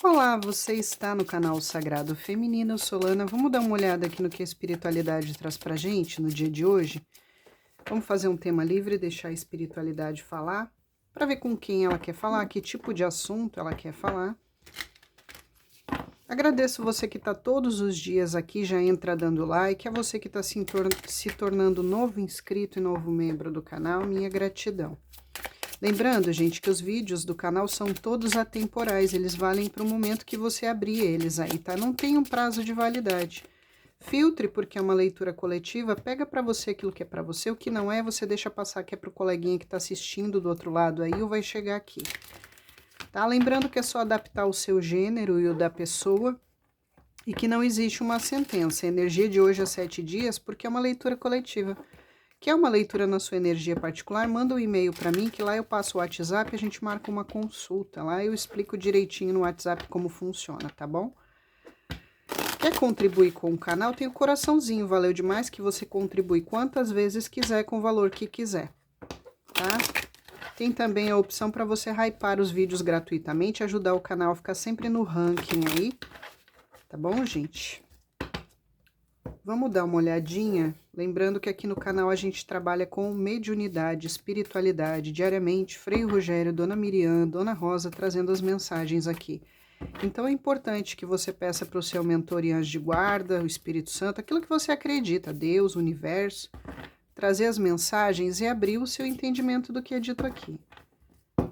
Olá, você está no canal Sagrado Feminino, eu sou Lana. Vamos dar uma olhada aqui no que a espiritualidade traz pra gente no dia de hoje? Vamos fazer um tema livre, deixar a espiritualidade falar, para ver com quem ela quer falar, que tipo de assunto ela quer falar. Agradeço você que está todos os dias aqui, já entra dando like, a você que está se tornando novo inscrito e novo membro do canal, minha gratidão. Lembrando, gente, que os vídeos do canal são todos atemporais, eles valem para o momento que você abrir eles aí, tá? Não tem um prazo de validade. Filtre, porque é uma leitura coletiva, pega para você aquilo que é para você, o que não é, você deixa passar que é para o coleguinha que está assistindo do outro lado aí ou vai chegar aqui. Tá? Lembrando que é só adaptar o seu gênero e o da pessoa e que não existe uma sentença. A energia de hoje é 7 dias porque é uma leitura coletiva. Quer uma leitura na sua energia particular? Manda um e-mail para mim, que lá eu passo o WhatsApp e a gente marca uma consulta. Lá eu explico direitinho no WhatsApp como funciona, tá bom? Quer contribuir com o canal? Tem o coraçãozinho, valeu demais que você contribui quantas vezes quiser com o valor que quiser, tá? Tem também a opção para você hypar os vídeos gratuitamente, ajudar o canal a ficar sempre no ranking aí, tá bom, gente? Vamos dar uma olhadinha, lembrando que aqui no canal a gente trabalha com mediunidade, espiritualidade, diariamente, Frei Rogério, Dona Miriam, Dona Rosa, trazendo as mensagens aqui. Então é importante que você peça para o seu mentor e anjo de guarda, o Espírito Santo, aquilo que você acredita, Deus, o universo, trazer as mensagens e abrir o seu entendimento do que é dito aqui.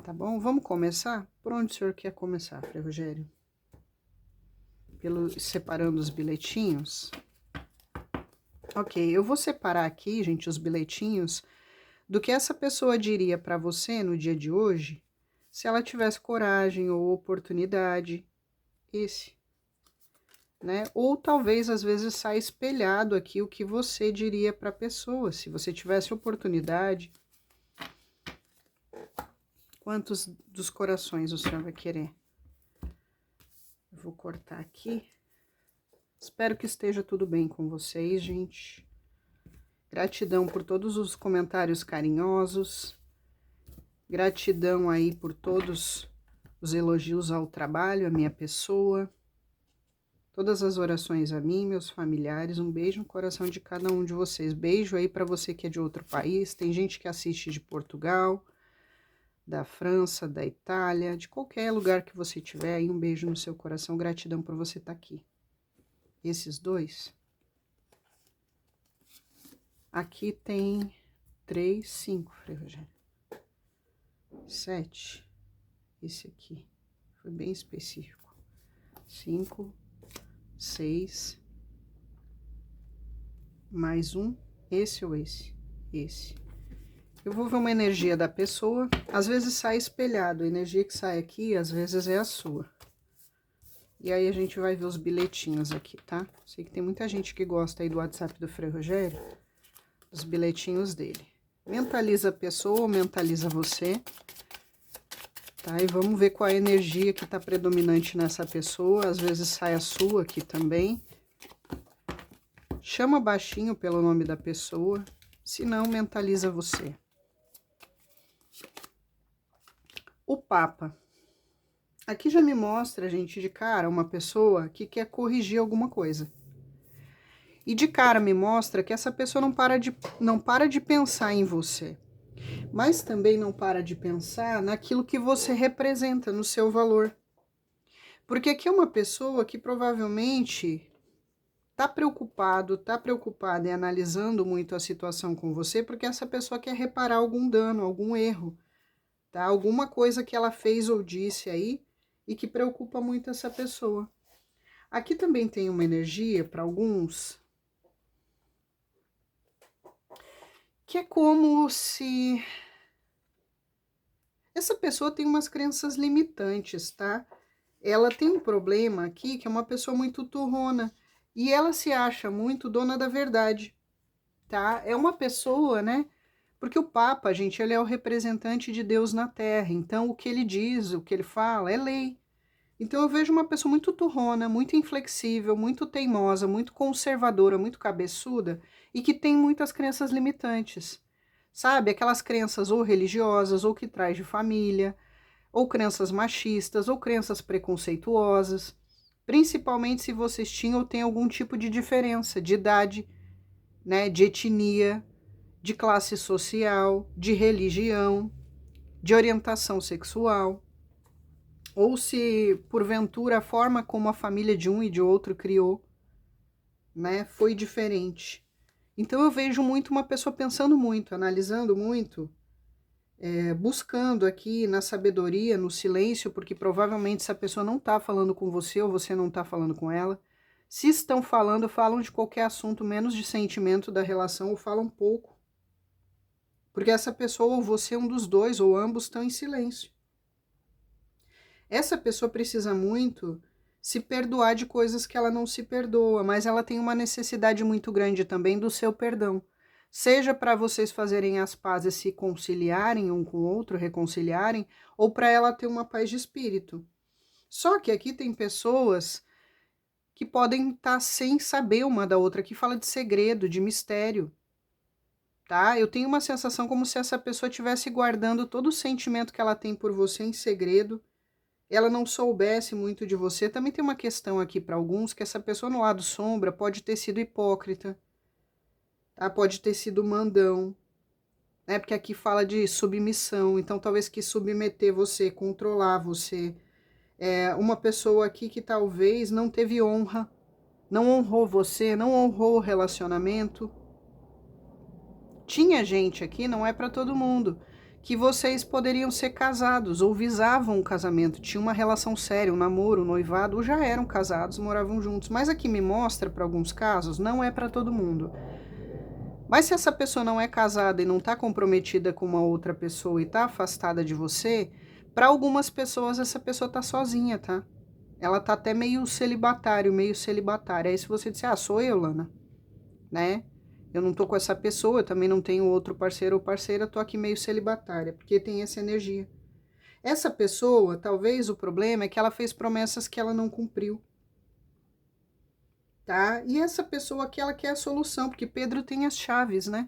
Tá bom? Vamos começar? Por onde o senhor quer começar, Frei Rogério? Separando os bilhetinhos? Ok, eu vou separar aqui, gente, os bilhetinhos do que essa pessoa diria para você no dia de hoje, se ela tivesse coragem ou oportunidade, esse, né? Ou talvez, às vezes, saia espelhado aqui o que você diria para a pessoa, se você tivesse oportunidade. Quantos dos corações o senhor vai querer? Eu vou cortar aqui. Espero que esteja tudo bem com vocês, gente. Gratidão por todos os comentários carinhosos. Gratidão aí por todos os elogios ao trabalho, à minha pessoa. Todas as orações a mim, meus familiares. Um beijo no coração de cada um de vocês. Beijo aí para você que é de outro país. Tem gente que assiste de Portugal, da França, da Itália, de qualquer lugar que você tiver aí. Um beijo no seu coração. Gratidão por você estar aqui. Esses dois. Aqui tem 3, 5, Frei Rogério. 7. Esse aqui. Foi bem específico. 5, 6. Mais um. Esse ou esse? Esse. Eu vou ver uma energia da pessoa. Às vezes sai espelhado. A energia que sai aqui, às vezes é a sua. E aí a gente vai ver os bilhetinhos aqui, tá? Sei que tem muita gente que gosta aí do WhatsApp do Frei Rogério. Os bilhetinhos dele. Mentaliza a pessoa ou mentaliza você. Tá? E vamos ver qual a energia que tá predominante nessa pessoa. Às vezes sai a sua aqui também. Chama baixinho pelo nome da pessoa. Se não, mentaliza você. O Papa. Aqui já me mostra, gente, de cara, uma pessoa que quer corrigir alguma coisa. E de cara me mostra que essa pessoa não para de pensar em você. Mas também não para de pensar naquilo que você representa, no seu valor. Porque aqui é uma pessoa que provavelmente tá preocupada e analisando muito a situação com você, porque essa pessoa quer reparar algum dano, algum erro, tá? Alguma coisa que ela fez ou disse aí e que preocupa muito essa pessoa. Aqui também tem uma energia para alguns que é como se essa pessoa tem umas crenças limitantes, tá? Ela tem um problema aqui que é uma pessoa muito turrona e ela se acha muito dona da verdade, tá? É uma pessoa, né? Porque o Papa, gente, ele é o representante de Deus na Terra, então o que ele diz, o que ele fala é lei. Então eu vejo uma pessoa muito turrona, muito inflexível, muito teimosa, muito conservadora, muito cabeçuda e que tem muitas crenças limitantes. Sabe? Aquelas crenças ou religiosas ou que traz de família, ou crenças machistas, ou crenças preconceituosas, principalmente se vocês tinham ou têm algum tipo de diferença de idade, né, de etnia, de classe social, de religião, de orientação sexual, ou se, porventura, a forma como a família de um e de outro criou, né, foi diferente. Então eu vejo muito uma pessoa pensando muito, analisando muito, buscando aqui na sabedoria, no silêncio, porque provavelmente essa pessoa não está falando com você ou você não está falando com ela. Se estão falando, falam de qualquer assunto, menos de sentimento da relação, ou falam pouco. Porque essa pessoa, ou você, um dos dois, ou ambos, estão em silêncio. Essa pessoa precisa muito se perdoar de coisas que ela não se perdoa, mas ela tem uma necessidade muito grande também do seu perdão. Seja para vocês fazerem as pazes, se conciliarem um com o outro, reconciliarem, ou para ela ter uma paz de espírito. Só que aqui tem pessoas que podem estar sem saber uma da outra, que fala de segredo, de mistério, tá? Eu tenho uma sensação como se essa pessoa estivesse guardando todo o sentimento que ela tem por você em segredo, ela não soubesse muito de você. Também tem uma questão aqui para alguns, que essa pessoa no lado sombra pode ter sido hipócrita, tá? Pode ter sido mandão, né? Porque aqui fala de submissão, então talvez que submeter você, controlar você. É uma pessoa aqui que talvez não teve honra, não honrou você, não honrou o relacionamento. Tinha gente aqui, não é para todo mundo, que vocês poderiam ser casados ou visavam um casamento, tinha uma relação séria, um namoro, um noivado, ou já eram casados, moravam juntos. Mas aqui me mostra, para alguns casos, não é para todo mundo. Mas se essa pessoa não é casada e não está comprometida com uma outra pessoa e está afastada de você, para algumas pessoas essa pessoa está sozinha, tá? Ela tá até meio celibatário, meio celibatária. Aí se você disser, ah, sou eu, Lana, né? Eu não tô com essa pessoa, eu também não tenho outro parceiro ou parceira, tô aqui meio celibatária, porque tem essa energia. Essa pessoa, talvez o problema é que ela fez promessas que ela não cumpriu, tá? E essa pessoa aqui, ela quer a solução, porque Pedro tem as chaves, né?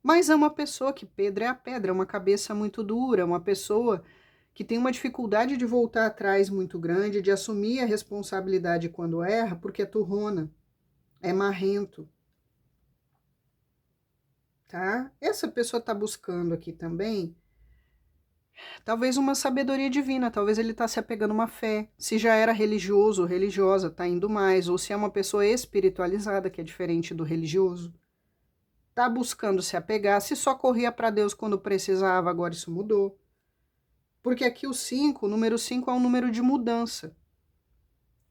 Mas é uma pessoa que Pedro é a pedra, é uma cabeça muito dura, uma pessoa que tem uma dificuldade de voltar atrás muito grande, de assumir a responsabilidade quando erra, porque é turrona, é marrento, tá? Essa pessoa tá buscando aqui também, talvez uma sabedoria divina, talvez ele tá se apegando a uma fé, se já era religioso ou religiosa, tá indo mais, ou se é uma pessoa espiritualizada, que é diferente do religioso, tá buscando se apegar, se só corria para Deus quando precisava, agora isso mudou. Porque aqui o número 5 é um número de mudança.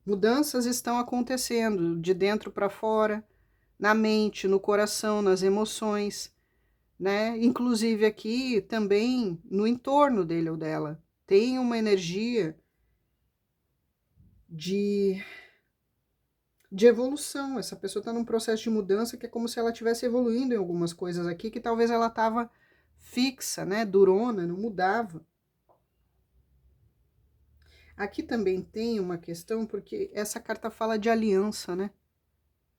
Mudanças estão acontecendo de dentro para fora, na mente, no coração, nas emoções, né? Inclusive aqui também no entorno dele ou dela. Tem uma energia de evolução. Essa pessoa está num processo de mudança que é como se ela estivesse evoluindo em algumas coisas aqui, que talvez ela estava fixa, né? Durona, não mudava. Aqui também tem uma questão, porque essa carta fala de aliança, né?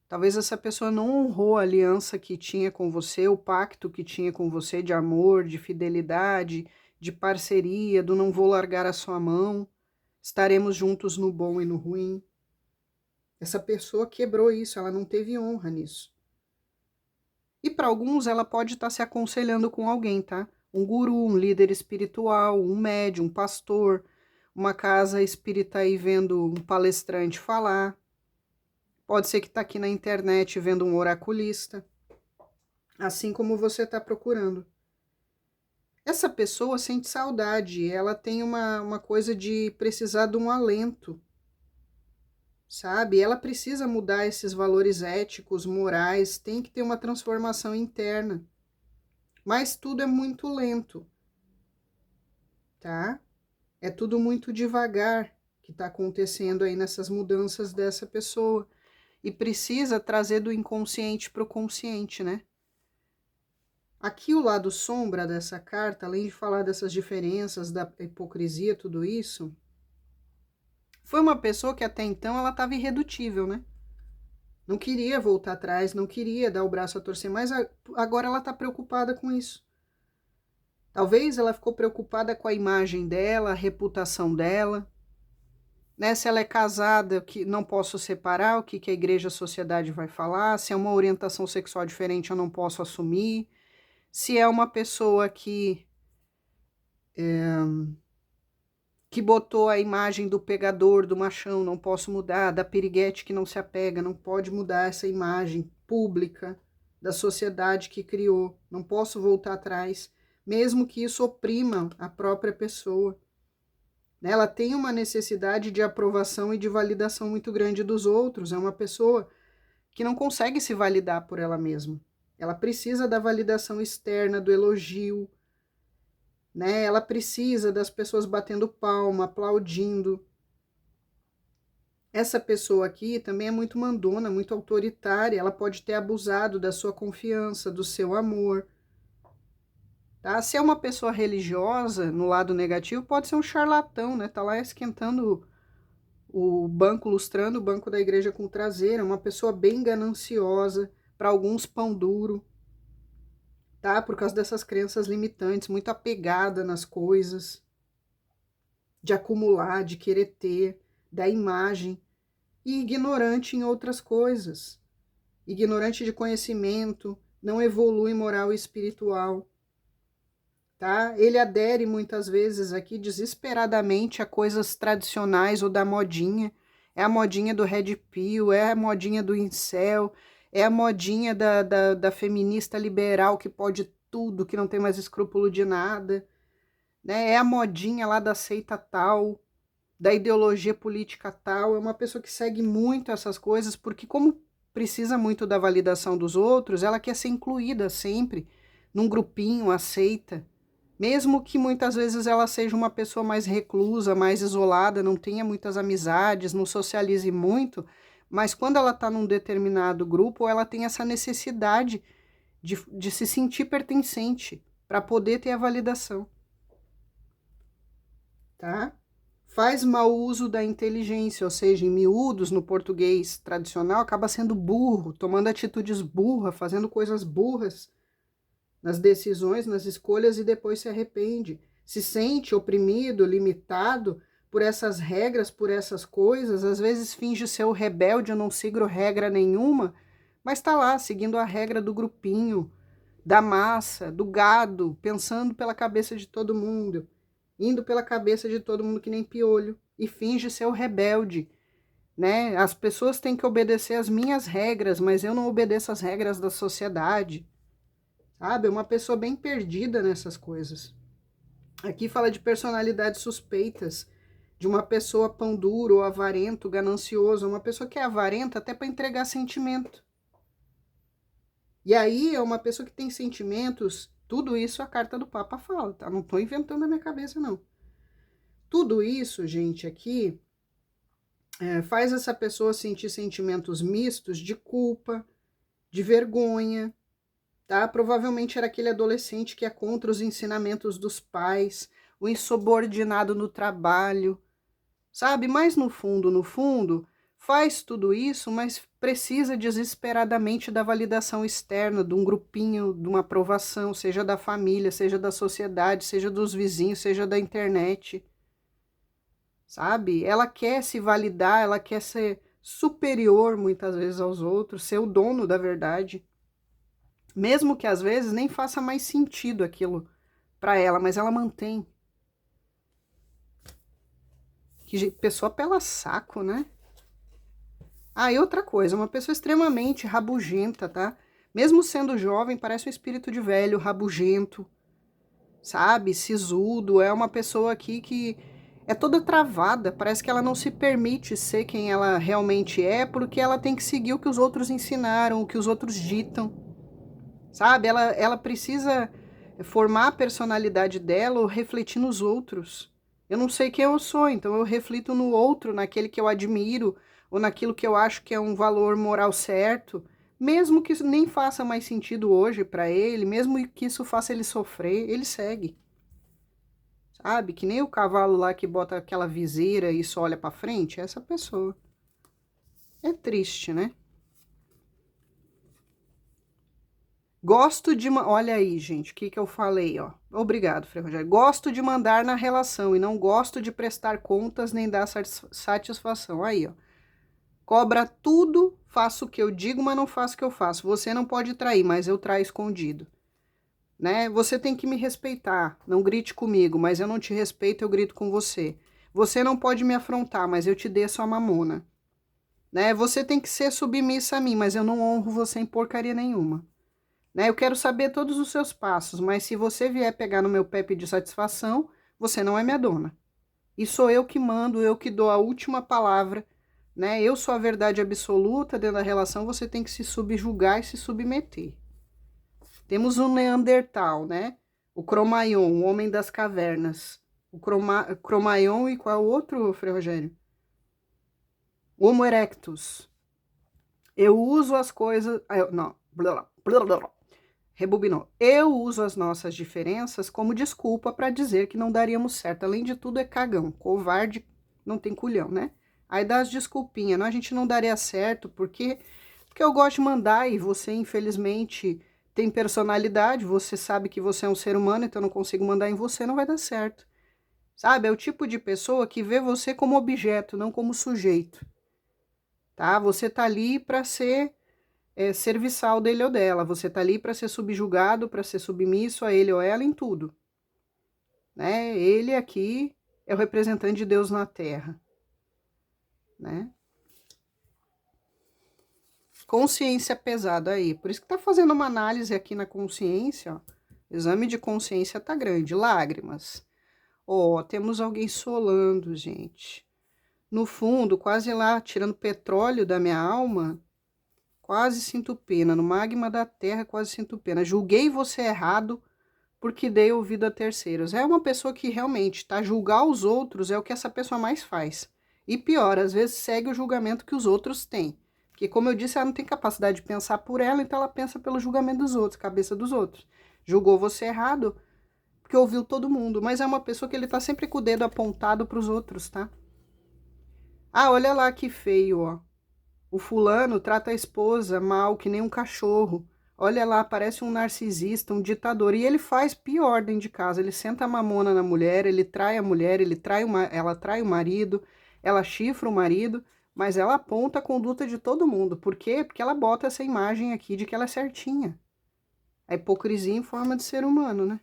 Talvez essa pessoa não honrou a aliança que tinha com você, o pacto que tinha com você de amor, de fidelidade, de parceria, do não vou largar a sua mão, estaremos juntos no bom e no ruim. Essa pessoa quebrou isso, ela não teve honra nisso. E para alguns ela pode estar se aconselhando com alguém, tá? Um guru, um líder espiritual, um médium, um pastor, uma casa espírita aí vendo um palestrante falar. Pode ser que está aqui na internet vendo um oraculista, assim como você está procurando. Essa pessoa sente saudade, ela tem uma coisa de precisar de um alento, sabe? Ela precisa mudar esses valores éticos, morais, tem que ter uma transformação interna. Mas tudo é muito lento, tá? É tudo muito devagar que está acontecendo aí nessas mudanças dessa pessoa. E precisa trazer do inconsciente para o consciente, né? Aqui o lado sombra dessa carta, além de falar dessas diferenças, da hipocrisia, tudo isso, foi uma pessoa que até então ela estava irredutível, né? Não queria voltar atrás, não queria dar o braço a torcer, mas agora ela está preocupada com isso. Talvez ela ficou preocupada com a imagem dela, a reputação dela, né? Se ela é casada, que não posso separar, o que a igreja, a sociedade vai falar? Se é uma orientação sexual diferente, eu não posso assumir. Se é uma pessoa que botou a imagem do pegador, do machão, não posso mudar, da piriguete que não se apega, não pode mudar essa imagem pública da sociedade que criou, não posso voltar atrás, mesmo que isso oprima a própria pessoa. Ela tem uma necessidade de aprovação e de validação muito grande dos outros, é uma pessoa que não consegue se validar por ela mesma. Ela precisa da validação externa, do elogio, né? Ela precisa das pessoas batendo palma, aplaudindo. Essa pessoa aqui também é muito mandona, muito autoritária, ela pode ter abusado da sua confiança, do seu amor. Tá? Se é uma pessoa religiosa, no lado negativo, pode ser um charlatão, né? Tá lá esquentando o banco, lustrando o banco da igreja com traseira, uma pessoa bem gananciosa, para alguns pão duro, tá? Por causa dessas crenças limitantes, muito apegada nas coisas, de acumular, de querer ter, da imagem, e ignorante em outras coisas, ignorante de conhecimento, não evolui moral e espiritual, tá? Ele adere muitas vezes aqui desesperadamente a coisas tradicionais ou da modinha, é a modinha do Red Pill, é a modinha do incel, é a modinha da feminista liberal que pode tudo, que não tem mais escrúpulo de nada, né? É a modinha lá da seita tal, da ideologia política tal, é uma pessoa que segue muito essas coisas, porque como precisa muito da validação dos outros, ela quer ser incluída sempre num grupinho, aceita, mesmo que muitas vezes ela seja uma pessoa mais reclusa, mais isolada, não tenha muitas amizades, não socialize muito, mas quando ela está num determinado grupo, ela tem essa necessidade de se sentir pertencente, para poder ter a validação, tá? Faz mau uso da inteligência, ou seja, em miúdos, no português tradicional, acaba sendo burro, tomando atitudes burras, fazendo coisas burras nas decisões, nas escolhas e depois se arrepende. Se sente oprimido, limitado por essas regras, por essas coisas, às vezes finge ser o rebelde, eu não sigo regra nenhuma, mas está lá, seguindo a regra do grupinho, da massa, do gado, pensando pela cabeça de todo mundo, indo pela cabeça de todo mundo que nem piolho, e finge ser o rebelde, né? As pessoas têm que obedecer às minhas regras, mas eu não obedeço às regras da sociedade, sabe? É uma pessoa bem perdida nessas coisas. Aqui fala de personalidades suspeitas, de uma pessoa pão duro, ou avarento, ganancioso, uma pessoa que é avarenta até para entregar sentimento. E aí é uma pessoa que tem sentimentos, tudo isso a carta do Papa fala, tá? Não tô inventando na minha cabeça, não. Tudo isso, gente, aqui faz essa pessoa sentir sentimentos mistos de culpa, de vergonha, tá? Provavelmente era aquele adolescente que é contra os ensinamentos dos pais, o insubordinado no trabalho, sabe? Mas no fundo, faz tudo isso, mas precisa desesperadamente da validação externa, de um grupinho, de uma aprovação, seja da família, seja da sociedade, seja dos vizinhos, seja da internet, sabe? Ela quer se validar, ela quer ser superior muitas vezes aos outros, ser o dono da verdade, mesmo que às vezes nem faça mais sentido aquilo para ela, mas ela mantém. Que pessoa pela saco, né? Ah, e outra coisa, uma pessoa extremamente rabugenta, tá? Mesmo sendo jovem, parece um espírito de velho, rabugento, sabe? Sisudo, é uma pessoa aqui que é toda travada, parece que ela não se permite ser quem ela realmente é, porque ela tem que seguir o que os outros ensinaram, o que os outros ditam, sabe? Ela precisa formar a personalidade dela ou refletir nos outros. Eu não sei quem eu sou, então eu reflito no outro, naquele que eu admiro, ou naquilo que eu acho que é um valor moral certo, mesmo que isso nem faça mais sentido hoje para ele, mesmo que isso faça ele sofrer, ele segue. Sabe? Que nem o cavalo lá que bota aquela viseira e só olha para frente, é essa pessoa. É triste, né? Gosto de... Olha aí, gente, o que que eu falei, ó. Obrigado, Frei Rogério. Gosto de mandar na relação e não gosto de prestar contas nem dar satisfação. Aí, ó. Cobra tudo, faço o que eu digo, mas não faço o que eu faço. Você não pode trair, mas eu traio escondido. Né? Você tem que me respeitar. Não grite comigo, mas eu não te respeito, eu grito com você. Você não pode me afrontar, mas eu te desço a mamona. Né? Você tem que ser submissa a mim, mas eu não honro você em porcaria nenhuma. Né? Eu quero saber todos os seus passos, mas se você vier pegar no meu pé pedir satisfação, você não é minha dona. E sou eu que mando, eu que dou a última palavra, né? Eu sou a verdade absoluta dentro da relação, você tem que se subjugar e se submeter. Temos o Neandertal, né? O Cromaion, o homem das cavernas. O Cromaion e qual é o outro, Frei Rogério? O Homo erectus. Eu uso as coisas... Não, blá, blá, blá, blá. Rebobinou. Eu uso as nossas diferenças como desculpa para dizer que não daríamos certo. Além de tudo, é cagão. Covarde, não tem culhão, né? Aí dá as desculpinhas. Não, a gente não daria certo porque eu gosto de mandar e você, infelizmente, tem personalidade. Você sabe que você é um ser humano, então eu não consigo mandar em você, não vai dar certo. Sabe? É o tipo de pessoa que vê você como objeto, não como sujeito. Tá? Você tá ali para ser... serviçal dele ou dela. Você tá ali para ser subjugado, para ser submisso a ele ou ela em tudo. Né? Ele aqui é o representante de Deus na Terra. Né? Consciência pesada aí. Por isso que tá fazendo uma análise aqui na consciência, ó. Exame de consciência tá grande. Lágrimas. Ó, temos alguém solando, gente. No fundo, quase lá, tirando petróleo da minha alma... Quase sinto pena, no magma da terra quase sinto pena. Julguei você errado porque dei ouvido a terceiros. É uma pessoa que realmente, tá? Julgar os outros é o que essa pessoa mais faz. E pior, às vezes segue o julgamento que os outros têm. Porque, como eu disse, ela não tem capacidade de pensar por ela, então ela pensa pelo julgamento dos outros, cabeça dos outros. Julgou você errado porque ouviu todo mundo, mas é uma pessoa que ele tá sempre com o dedo apontado pros outros, tá? Ah, olha lá que feio, ó. O fulano trata a esposa mal, que nem um cachorro. Olha lá, parece um narcisista, um ditador. E ele faz pior dentro de casa. Ele senta a mamona na mulher, ele trai a mulher, ela trai o marido, ela chifra o marido, mas ela aponta a conduta de todo mundo. Por quê? Porque ela bota essa imagem aqui de que ela é certinha. A hipocrisia em forma de ser humano, né?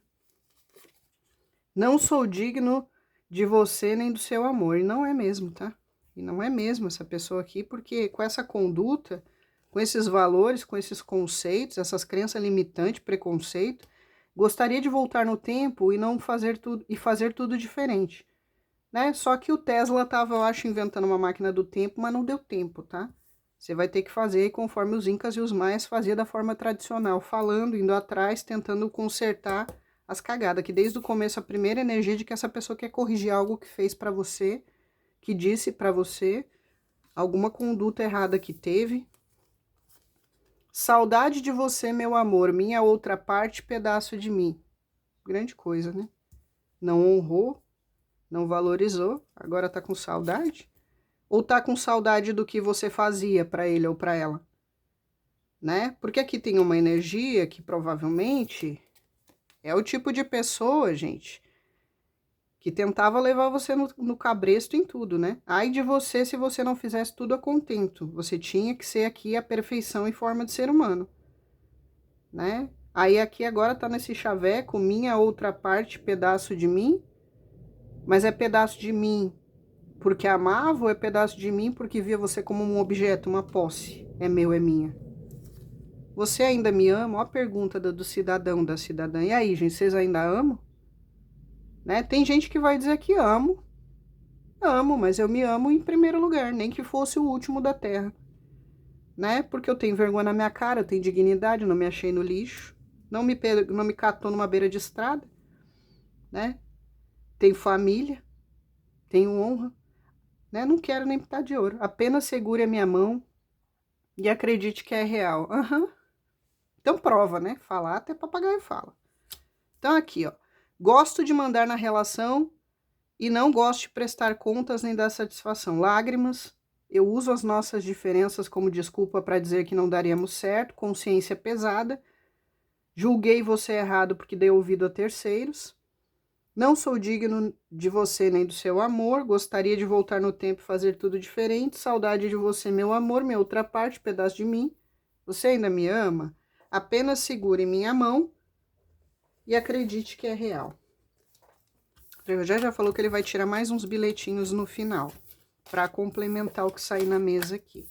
Não sou digno de você nem do seu amor. E não é mesmo, tá? E não é mesmo essa pessoa aqui, porque com essa conduta, com esses valores, com esses conceitos, essas crenças limitantes, preconceito, gostaria de voltar no tempo e não fazer tudo e fazer tudo diferente, né? Só que o Tesla tava, eu acho, inventando uma máquina do tempo, mas não deu tempo, tá? Você vai ter que fazer conforme os incas e os maias faziam da forma tradicional, falando, indo atrás, tentando consertar as cagadas, que desde o começo a primeira energia de que essa pessoa quer corrigir algo que fez para você, que disse para você alguma conduta errada que teve. Saudade de você, meu amor, minha outra parte, pedaço de mim. Grande coisa, né? Não honrou, não valorizou, agora tá com saudade? Ou tá com saudade do que você fazia para ele ou para ela? Né? Porque aqui tem uma energia que provavelmente é o tipo de pessoa, gente, que tentava levar você no cabresto em tudo, né? Ai de você se você não fizesse tudo a contento. Você tinha que ser aqui a perfeição em forma de ser humano, né? Aí aqui agora tá nesse chaveco, minha outra parte, pedaço de mim. Mas é pedaço de mim porque amava ou é pedaço de mim porque via você como um objeto, uma posse? É meu, é minha. Você ainda me ama? Ó a pergunta do cidadão, da cidadã. E aí, gente, vocês ainda amam? Né? Tem gente que vai dizer que amo, mas eu me amo em primeiro lugar, nem que fosse o último da terra. Né? Porque eu tenho vergonha na minha cara, eu tenho dignidade, não me achei no lixo, não me catou numa beira de estrada, né? Tenho família, tenho honra, né? Não quero nem pintar de ouro, apenas segure a minha mão e acredite que é real. Uhum. Então prova, né? Falar até papagaio fala. Então aqui, ó, gosto de mandar na relação e não gosto de prestar contas nem dar satisfação. Lágrimas, eu uso as nossas diferenças como desculpa para dizer que não daríamos certo, consciência pesada, Julguei você errado porque dei ouvido a terceiros. Não sou digno de você nem do seu amor. Gostaria de voltar no tempo e fazer tudo diferente. Saudade de você, meu amor, minha outra parte, pedaço de mim. Você ainda me ama? Apenas segure minha mão e acredite que é real. O já falou que ele vai tirar mais uns bilhetinhos no final, para complementar o que sair na mesa aqui.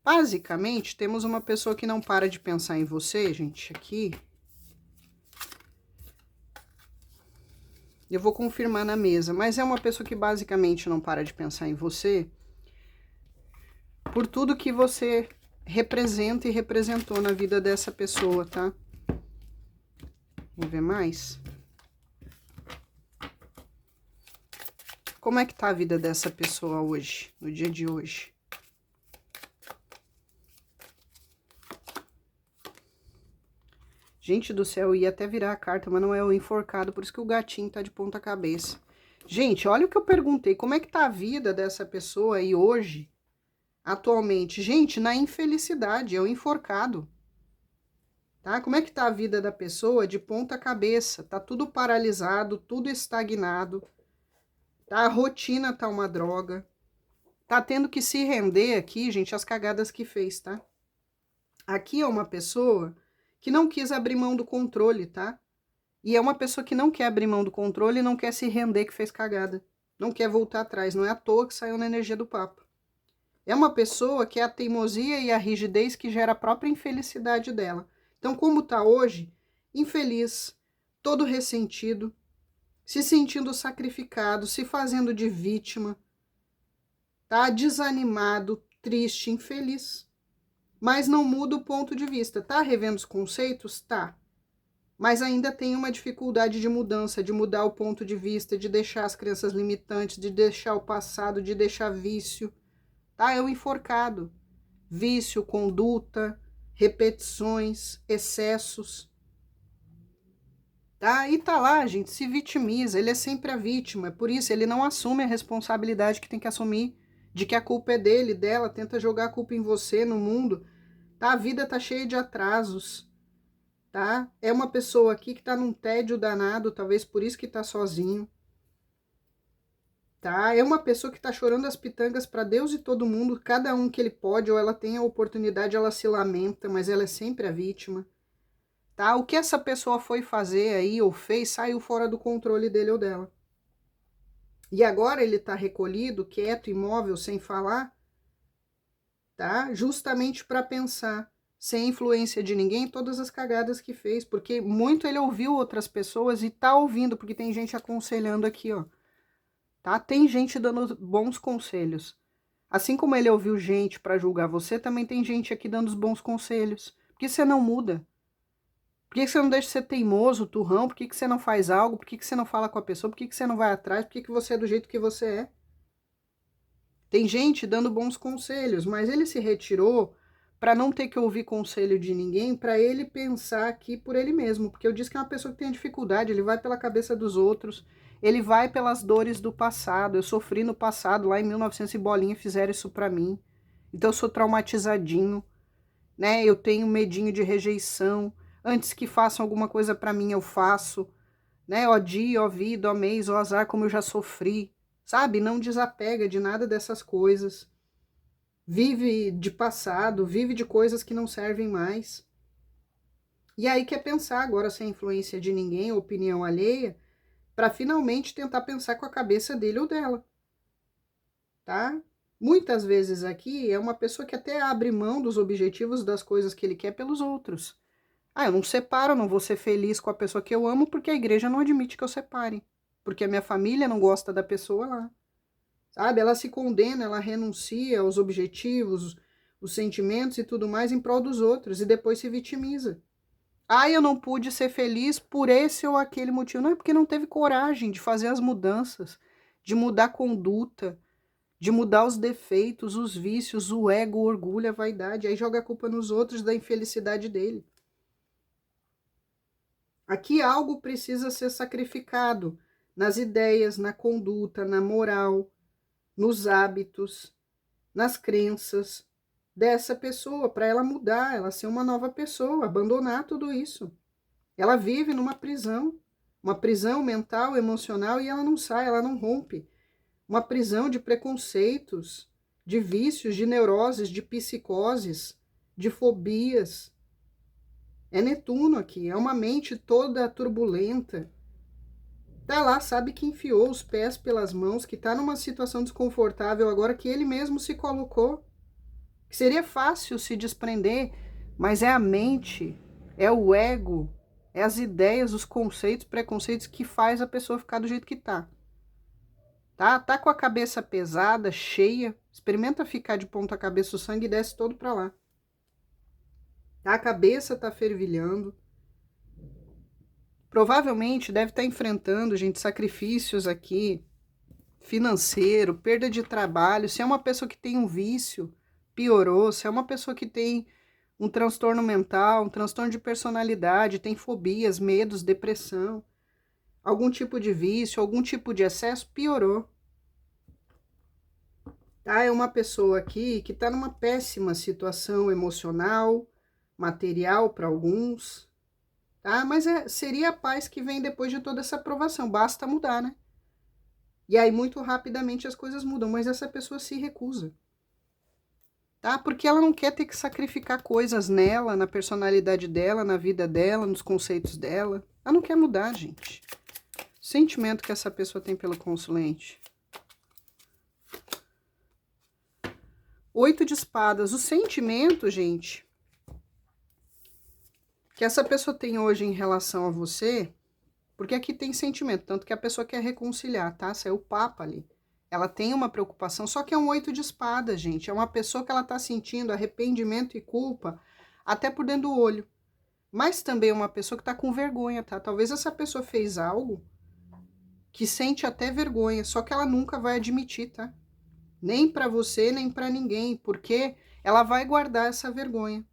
Basicamente, temos uma pessoa que não para de pensar em você, gente, aqui. Eu vou confirmar na mesa, mas é uma pessoa que basicamente não para de pensar em você por tudo que você representa e representou na vida dessa pessoa, tá? Vamos ver mais? Como é que tá a vida dessa pessoa hoje, no dia de hoje? Gente do céu, eu ia até virar a carta, mas não é o enforcado, por isso que o gatinho tá de ponta cabeça. Gente, olha o que eu perguntei, como é que tá a vida dessa pessoa aí hoje, atualmente? Gente, na infelicidade, é o enforcado. Tá? Como é que tá a vida da pessoa de ponta cabeça? Tá tudo paralisado, tudo estagnado, tá? A rotina tá uma droga. Tá tendo que se render aqui, gente, às cagadas que fez, tá? Aqui é uma pessoa que não quis abrir mão do controle, tá? E é uma pessoa que não quer abrir mão do controle e não quer se render que fez cagada. Não quer voltar atrás, não é à toa que saiu na energia do Papa. É uma pessoa que é a teimosia e a rigidez que gera a própria infelicidade dela. Então, como tá hoje, infeliz, todo ressentido, se sentindo sacrificado, se fazendo de vítima, tá desanimado, triste, infeliz. Mas não muda o ponto de vista. Tá revendo os conceitos? Tá. Mas ainda tem uma dificuldade de mudança, de mudar o ponto de vista, de deixar as crenças limitantes, de deixar o passado, de deixar vício. Tá? É o enforcado. Vício, conduta, repetições, excessos. Tá? E tá lá, gente, se vitimiza. Ele é sempre a vítima. Por isso, ele não assume a responsabilidade que tem que assumir, de que a culpa é dele, dela, tenta jogar a culpa em você, no mundo. Tá? A vida tá cheia de atrasos. Tá? É uma pessoa aqui que tá num tédio danado, talvez por isso que tá sozinho. Tá? É uma pessoa que tá chorando as pitangas para Deus e todo mundo, cada um que ele pode, ou ela tem a oportunidade, ela se lamenta, mas ela é sempre a vítima. Tá? O que essa pessoa foi fazer aí, ou fez, saiu fora do controle dele ou dela. E agora ele tá recolhido, quieto, imóvel, sem falar, tá? Justamente para pensar, sem influência de ninguém, todas as cagadas que fez, porque muito ele ouviu outras pessoas e tá ouvindo, porque tem gente aconselhando aqui, ó. Tá? Tem gente dando bons conselhos. Assim como ele ouviu gente para julgar você, também tem gente aqui dando os bons conselhos. Por que você não muda? Por que você não deixa de ser teimoso, turrão? Por que você não faz algo? Por que você não fala com a pessoa? Por que você não vai atrás? Por que você é do jeito que você é? Tem gente dando bons conselhos, mas ele se retirou para não ter que ouvir conselho de ninguém, para ele pensar aqui por ele mesmo, porque eu disse que é uma pessoa que tem dificuldade, ele vai pela cabeça dos outros, ele vai pelas dores do passado. Eu sofri no passado, lá em 1900 e bolinha fizeram isso para mim. Então eu sou traumatizadinho, né? Eu tenho medinho de rejeição. Antes que façam alguma coisa para mim, eu faço, né? Ó dia, ó vida, ó mês, ó azar, como eu já sofri. Sabe? Não desapega de nada dessas coisas. Vive de passado, vive de coisas que não servem mais. E aí quer pensar agora sem influência de ninguém, opinião alheia, para finalmente tentar pensar com a cabeça dele ou dela. Tá? Muitas vezes aqui é uma pessoa que até abre mão dos objetivos das coisas que ele quer pelos outros. Ah, eu não separo, eu não vou ser feliz com a pessoa que eu amo porque a igreja não admite que eu separe. Porque a minha família não gosta da pessoa lá. Sabe? Ela se condena, ela renuncia aos objetivos, os sentimentos e tudo mais em prol dos outros e depois se vitimiza. Ah, eu não pude ser feliz por esse ou aquele motivo. Não, é porque não teve coragem de fazer as mudanças, de mudar a conduta, de mudar os defeitos, os vícios, o ego, o orgulho, a vaidade. Aí joga a culpa nos outros da infelicidade dele. Aqui algo precisa ser sacrificado nas ideias, na conduta, na moral, nos hábitos, nas crenças dessa pessoa, para ela mudar, ela ser uma nova pessoa, abandonar tudo isso. Ela vive numa prisão. Uma prisão mental, emocional, e ela não sai, ela não rompe. Uma prisão de preconceitos, de vícios, de neuroses, de psicoses, de fobias. É Netuno aqui, é uma mente toda turbulenta. Tá lá, sabe que enfiou os pés pelas mãos, que tá numa situação desconfortável agora que ele mesmo se colocou. Que seria fácil se desprender, mas é a mente, é o ego, é as ideias, os conceitos, preconceitos que faz a pessoa ficar do jeito que tá. Tá com a cabeça pesada, cheia, experimenta ficar de ponta cabeça, o sangue desce todo pra lá. Tá? A cabeça tá fervilhando. Provavelmente deve estar enfrentando, gente, sacrifícios aqui, financeiro, perda de trabalho. Se é uma pessoa que tem um vício, piorou. Se é uma pessoa que tem um transtorno mental, um transtorno de personalidade, tem fobias, medos, depressão, algum tipo de vício, algum tipo de excesso, piorou. Tá? É uma pessoa aqui que está numa péssima situação emocional, material para alguns, tá? Mas seria a paz que vem depois de toda essa aprovação, basta mudar, né? E aí muito rapidamente as coisas mudam, mas essa pessoa se recusa, tá? Porque ela não quer ter que sacrificar coisas nela, na personalidade dela, na vida dela, nos conceitos dela. Ela não quer mudar, gente. O sentimento que essa pessoa tem pelo consulente. 8 de espadas. O sentimento, gente, que essa pessoa tem hoje em relação a você, porque aqui tem sentimento, tanto que a pessoa quer reconciliar, tá? Saiu o Papa ali. Ela tem uma preocupação, só que é um 8 de espadas, gente. É uma pessoa que ela tá sentindo arrependimento e culpa até por dentro do olho. Mas também é uma pessoa que tá com vergonha, tá? Talvez essa pessoa fez algo que sente até vergonha, só que ela nunca vai admitir, tá? Nem pra você, nem pra ninguém, porque ela vai guardar essa vergonha.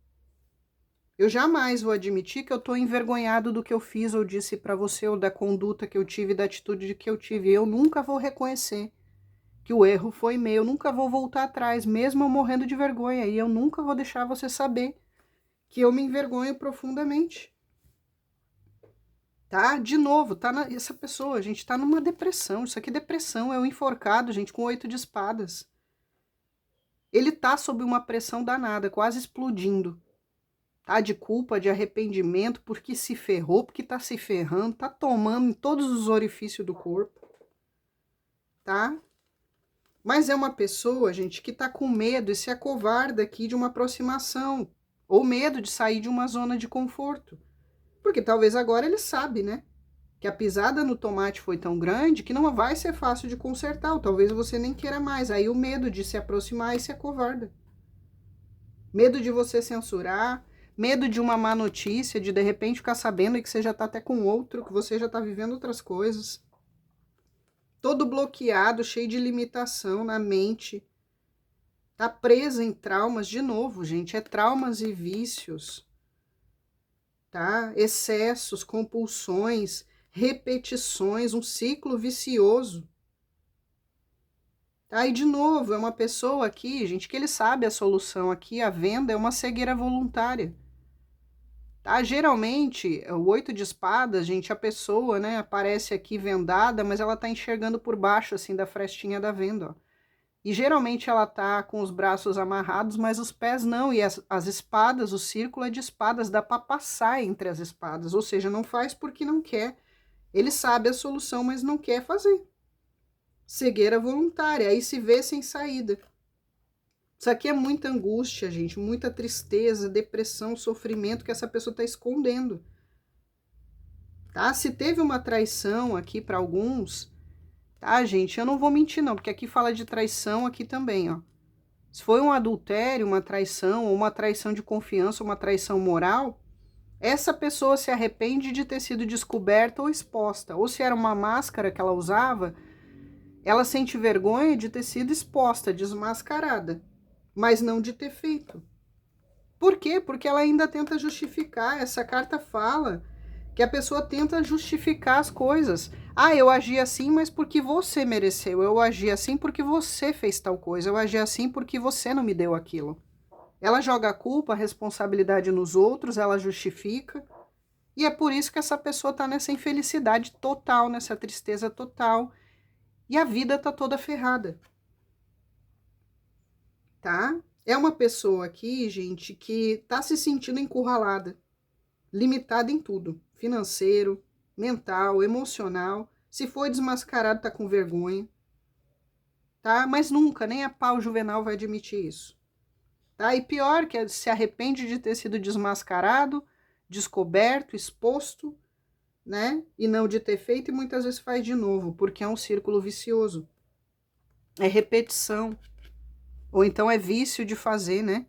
Eu jamais vou admitir que eu tô envergonhado do que eu fiz ou disse pra você, ou da conduta que eu tive, da atitude que eu tive. Eu nunca vou reconhecer que o erro foi meu, eu nunca vou voltar atrás, mesmo eu morrendo de vergonha, e eu nunca vou deixar você saber que eu me envergonho profundamente. Tá? De novo, essa pessoa, gente, tá numa depressão. Isso aqui é depressão, é um enforcado, gente, com 8 de espadas. Ele tá sob uma pressão danada, quase explodindo. Tá? De culpa, de arrependimento, porque se ferrou, porque tá se ferrando, tá tomando em todos os orifícios do corpo. Tá? Mas é uma pessoa, gente, que tá com medo e se acovarda aqui de uma aproximação. Ou medo de sair de uma zona de conforto. Porque talvez agora ele sabe, né? Que a pisada no tomate foi tão grande que não vai ser fácil de consertar. Ou talvez você nem queira mais. Aí o medo de se aproximar e se acovarda. Medo de você censurar. Medo de uma má notícia, de repente ficar sabendo que você já tá até com outro, que você já tá vivendo outras coisas. Todo bloqueado, cheio de limitação na mente. Tá presa em traumas, de novo, gente, é traumas e vícios. Tá? Excessos, compulsões, repetições, um ciclo vicioso. Tá? E de novo, é uma pessoa aqui, gente, que ele sabe a solução aqui, a venda é uma cegueira voluntária. Tá? Geralmente, o 8 de espadas, gente, a pessoa, né, aparece aqui vendada, mas ela tá enxergando por baixo, assim, da frestinha da venda, ó. E geralmente ela tá com os braços amarrados, mas os pés não. E as espadas, o círculo é de espadas, dá para passar entre as espadas. Ou seja, não faz porque não quer. Ele sabe a solução, mas não quer fazer. Cegueira voluntária, aí se vê sem saída. Isso aqui é muita angústia, gente, muita tristeza, depressão, sofrimento que essa pessoa está escondendo. Tá? Se teve uma traição aqui para alguns, tá, gente? Eu não vou mentir não, porque aqui fala de traição aqui também, ó. Se foi um adultério, uma traição, ou uma traição de confiança, uma traição moral, essa pessoa se arrepende de ter sido descoberta ou exposta. Ou se era uma máscara que ela usava, ela sente vergonha de ter sido exposta, desmascarada, mas não de ter feito. Por quê? Porque ela ainda tenta justificar. Essa carta fala que a pessoa tenta justificar as coisas. Ah, eu agi assim, mas porque você mereceu. Eu agi assim porque você fez tal coisa. Eu agi assim porque você não me deu aquilo. Ela joga a culpa, a responsabilidade nos outros, ela justifica. E é por isso que essa pessoa tá nessa infelicidade total, nessa tristeza total. E a vida tá toda ferrada. Tá? É uma pessoa aqui, gente, que tá se sentindo encurralada, limitada em tudo. Financeiro, mental, emocional. Se for desmascarado, tá com vergonha. Tá? Mas nunca, nem a pau Juvenal vai admitir isso. Tá? E pior, que se arrepende de ter sido desmascarado, descoberto, exposto, né? E não de ter feito, e muitas vezes faz de novo, porque é um círculo vicioso. É repetição. Ou então é vício de fazer, né?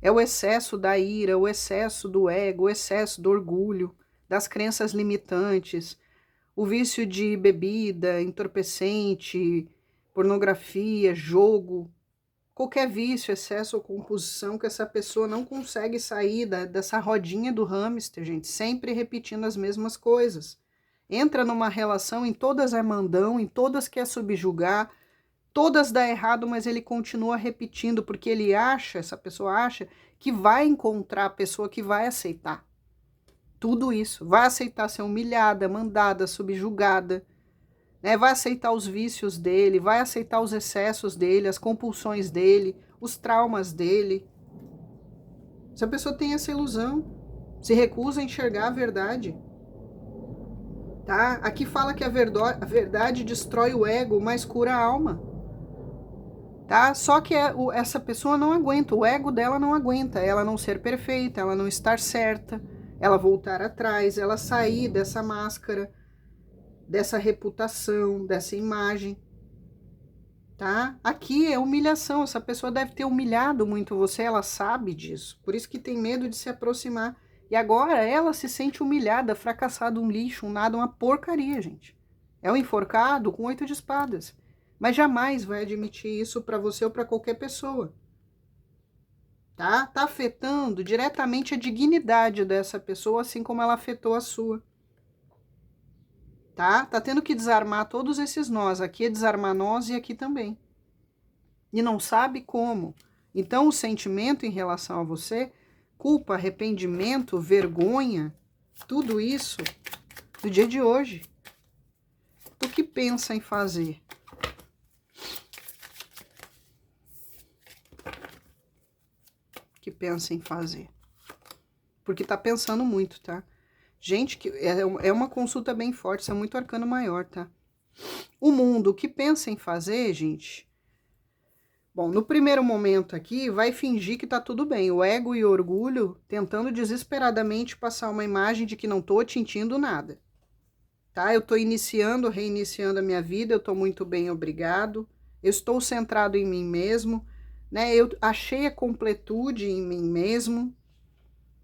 É o excesso da ira, o excesso do ego, o excesso do orgulho, das crenças limitantes, o vício de bebida, entorpecente, pornografia, jogo, qualquer vício, excesso ou compulsão que essa pessoa não consegue sair dessa rodinha do hamster, gente, sempre repetindo as mesmas coisas. Entra numa relação, em todas é mandão, em todas quer subjugar, todas dá errado, mas ele continua repetindo, porque ele acha, essa pessoa acha, que vai encontrar a pessoa que vai aceitar. Tudo isso. Vai aceitar ser humilhada, mandada, subjugada, né? Vai aceitar os vícios dele, vai aceitar os excessos dele, as compulsões dele, os traumas dele. Se a pessoa tem essa ilusão, se recusa a enxergar a verdade, tá? Aqui fala que a verdade destrói o ego, mas cura a alma. Tá? Só que essa pessoa não aguenta, o ego dela não aguenta, ela não ser perfeita, ela não estar certa, ela voltar atrás, ela sair dessa máscara, dessa reputação, dessa imagem, tá? Aqui é humilhação, essa pessoa deve ter humilhado muito você, ela sabe disso, por isso que tem medo de se aproximar. E agora ela se sente humilhada, fracassada, um lixo, um nada, uma porcaria, gente. É um enforcado com 8 de espadas. Mas jamais vai admitir isso para você ou para qualquer pessoa. Tá? Tá afetando diretamente a dignidade dessa pessoa, assim como ela afetou a sua. Tá? Tá tendo que desarmar todos esses nós. Aqui é desarmar nós e aqui também. E não sabe como. Então, o sentimento em relação a você, culpa, arrependimento, vergonha, tudo isso do dia de hoje. O que pensa em fazer? Que pensa em fazer. Porque tá pensando muito, tá? Gente, que é uma consulta bem forte, isso é muito arcano maior, tá? O mundo, o que pensa em fazer, gente? Bom, no primeiro momento aqui, vai fingir que tá tudo bem. O ego e o orgulho tentando desesperadamente passar uma imagem de que não tô tintindo nada. Tá? Eu tô iniciando, reiniciando a minha vida, eu tô muito bem, obrigado. Eu estou centrado em mim mesmo, né? Eu achei a completude em mim mesmo,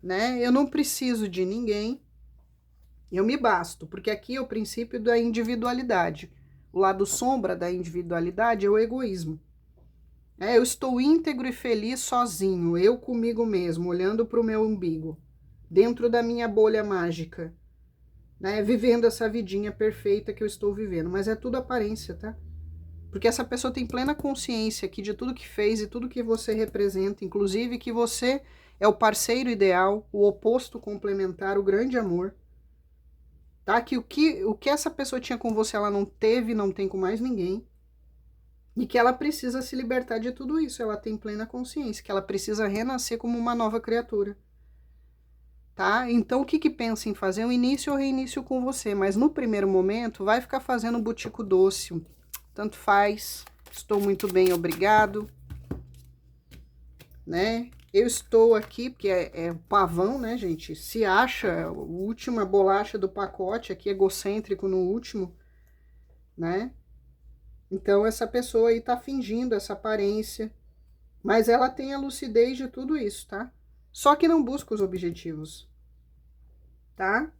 né? Eu não preciso de ninguém. Eu me basto, porque aqui é o princípio da individualidade. O lado sombra da individualidade é o egoísmo. Eu estou íntegro e feliz sozinho, eu comigo mesmo, olhando para o meu umbigo, dentro da minha bolha mágica, né? Vivendo essa vidinha perfeita que eu estou vivendo. Mas é tudo aparência, tá? Porque essa pessoa tem plena consciência aqui de tudo que fez e tudo que você representa, inclusive que você é o parceiro ideal, o oposto complementar, o grande amor. Tá? Que o que essa pessoa tinha com você, ela não teve, não tem com mais ninguém. E que ela precisa se libertar de tudo isso. Ela tem plena consciência que ela precisa renascer como uma nova criatura. Tá? Então, o que pensa em fazer? Um início ou reinício com você. Mas no primeiro momento, vai ficar fazendo butico doce. Tanto faz. Estou muito bem, obrigado. Né? Eu estou aqui, porque é o pavão, né, gente? Se acha a última bolacha do pacote, aqui egocêntrico no último, né? Então, essa pessoa aí tá fingindo essa aparência, mas ela tem a lucidez de tudo isso, tá? Só que não busca os objetivos, tá?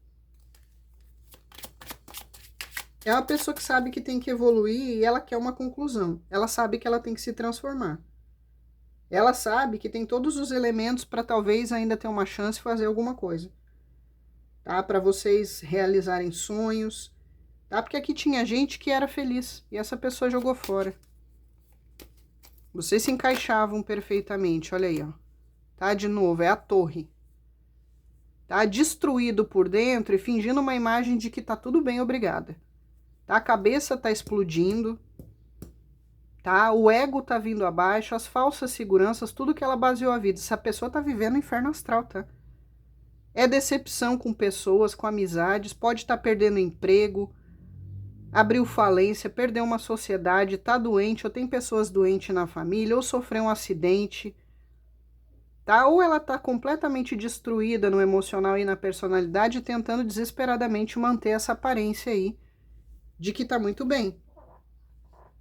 É uma pessoa que sabe que tem que evoluir e ela quer uma conclusão. Ela sabe que ela tem que se transformar. Ela sabe que tem todos os elementos para talvez ainda ter uma chance de fazer alguma coisa, tá? Para vocês realizarem sonhos, tá? Porque aqui tinha gente que era feliz e essa pessoa jogou fora. Vocês se encaixavam perfeitamente, olha aí, ó. Tá? De novo, é a torre. tá? Destruído por dentro e fingindo uma imagem de que tá tudo bem, obrigada. Tá? A cabeça tá explodindo, tá? O ego tá vindo abaixo, as falsas seguranças, tudo que ela baseou a vida. Essa pessoa tá vivendo um inferno astral, tá? É decepção com pessoas, com amizades, pode estar perdendo emprego, abriu falência, perdeu uma sociedade, tá doente, ou tem pessoas doentes na família, ou sofreu um acidente, tá? Ou ela tá completamente destruída no emocional e na personalidade, tentando desesperadamente manter essa aparência aí de que tá muito bem,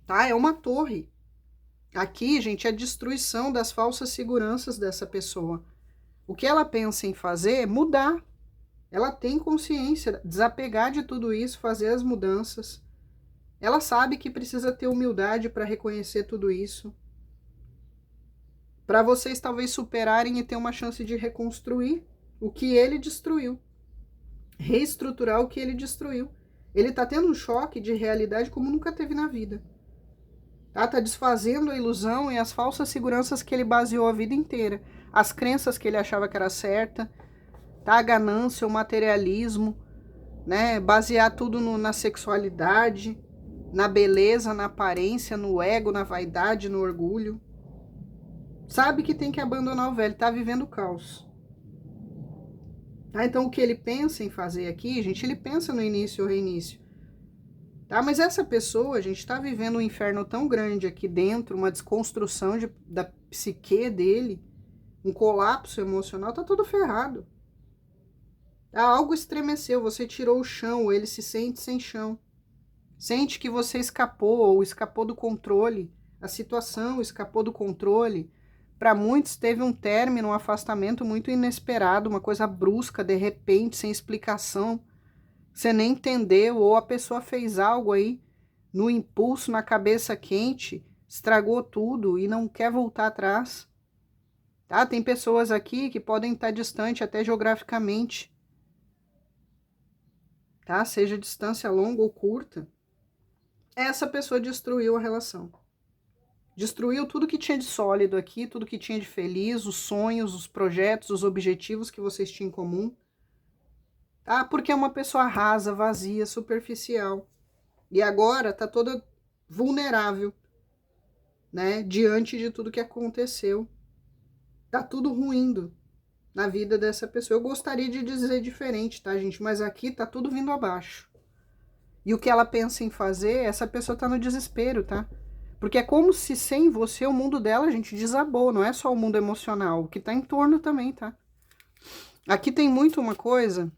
tá? É uma torre. Aqui, gente, é a destruição das falsas seguranças dessa pessoa. O que ela pensa em fazer é mudar. Ela tem consciência, desapegar de tudo isso, fazer as mudanças. Ela sabe que precisa ter humildade para reconhecer tudo isso. Para vocês talvez superarem e ter uma chance de reconstruir o que ele destruiu. Reestruturar o que ele destruiu. Ele está tendo um choque de realidade como nunca teve na vida. Tá desfazendo a ilusão e as falsas seguranças que ele baseou a vida inteira. As crenças que ele achava que era certa. Tá? A ganância, o materialismo. Né? Basear tudo na sexualidade, na beleza, na aparência, no ego, na vaidade, no orgulho. Sabe que tem que abandonar o velho. Tá vivendo o caos. Tá? Então o que ele pensa em fazer aqui, gente, ele pensa no início ou reinício. Tá? Mas essa pessoa, a gente está vivendo um inferno tão grande aqui dentro, uma desconstrução da psique dele, um colapso emocional, tá tudo ferrado. Tá? Algo estremeceu, você tirou o chão, ele se sente sem chão. Sente que você escapou ou escapou do controle, a situação escapou do controle. Para muitos teve um término, um afastamento muito inesperado, uma coisa brusca, de repente, sem explicação. Você nem entendeu, ou a pessoa fez algo aí no impulso, na cabeça quente, estragou tudo e não quer voltar atrás. Tá? Tem pessoas aqui que podem estar distante até geograficamente, tá? Seja distância longa ou curta. Essa pessoa destruiu a relação. Destruiu tudo que tinha de sólido aqui, tudo que tinha de feliz, os sonhos, os projetos, os objetivos que vocês tinham em comum. Tá? Porque é uma pessoa rasa, vazia, superficial. E agora tá toda vulnerável, né? Diante de tudo que aconteceu. Tá tudo ruindo na vida dessa pessoa. Eu gostaria de dizer diferente, tá, gente? Mas aqui tá tudo vindo abaixo. E o que ela pensa em fazer, essa pessoa tá no desespero, tá? Porque é como se sem você o mundo dela, gente, desabou. Não é só o mundo emocional, o que tá em torno também, tá? Aqui tem muito uma coisa.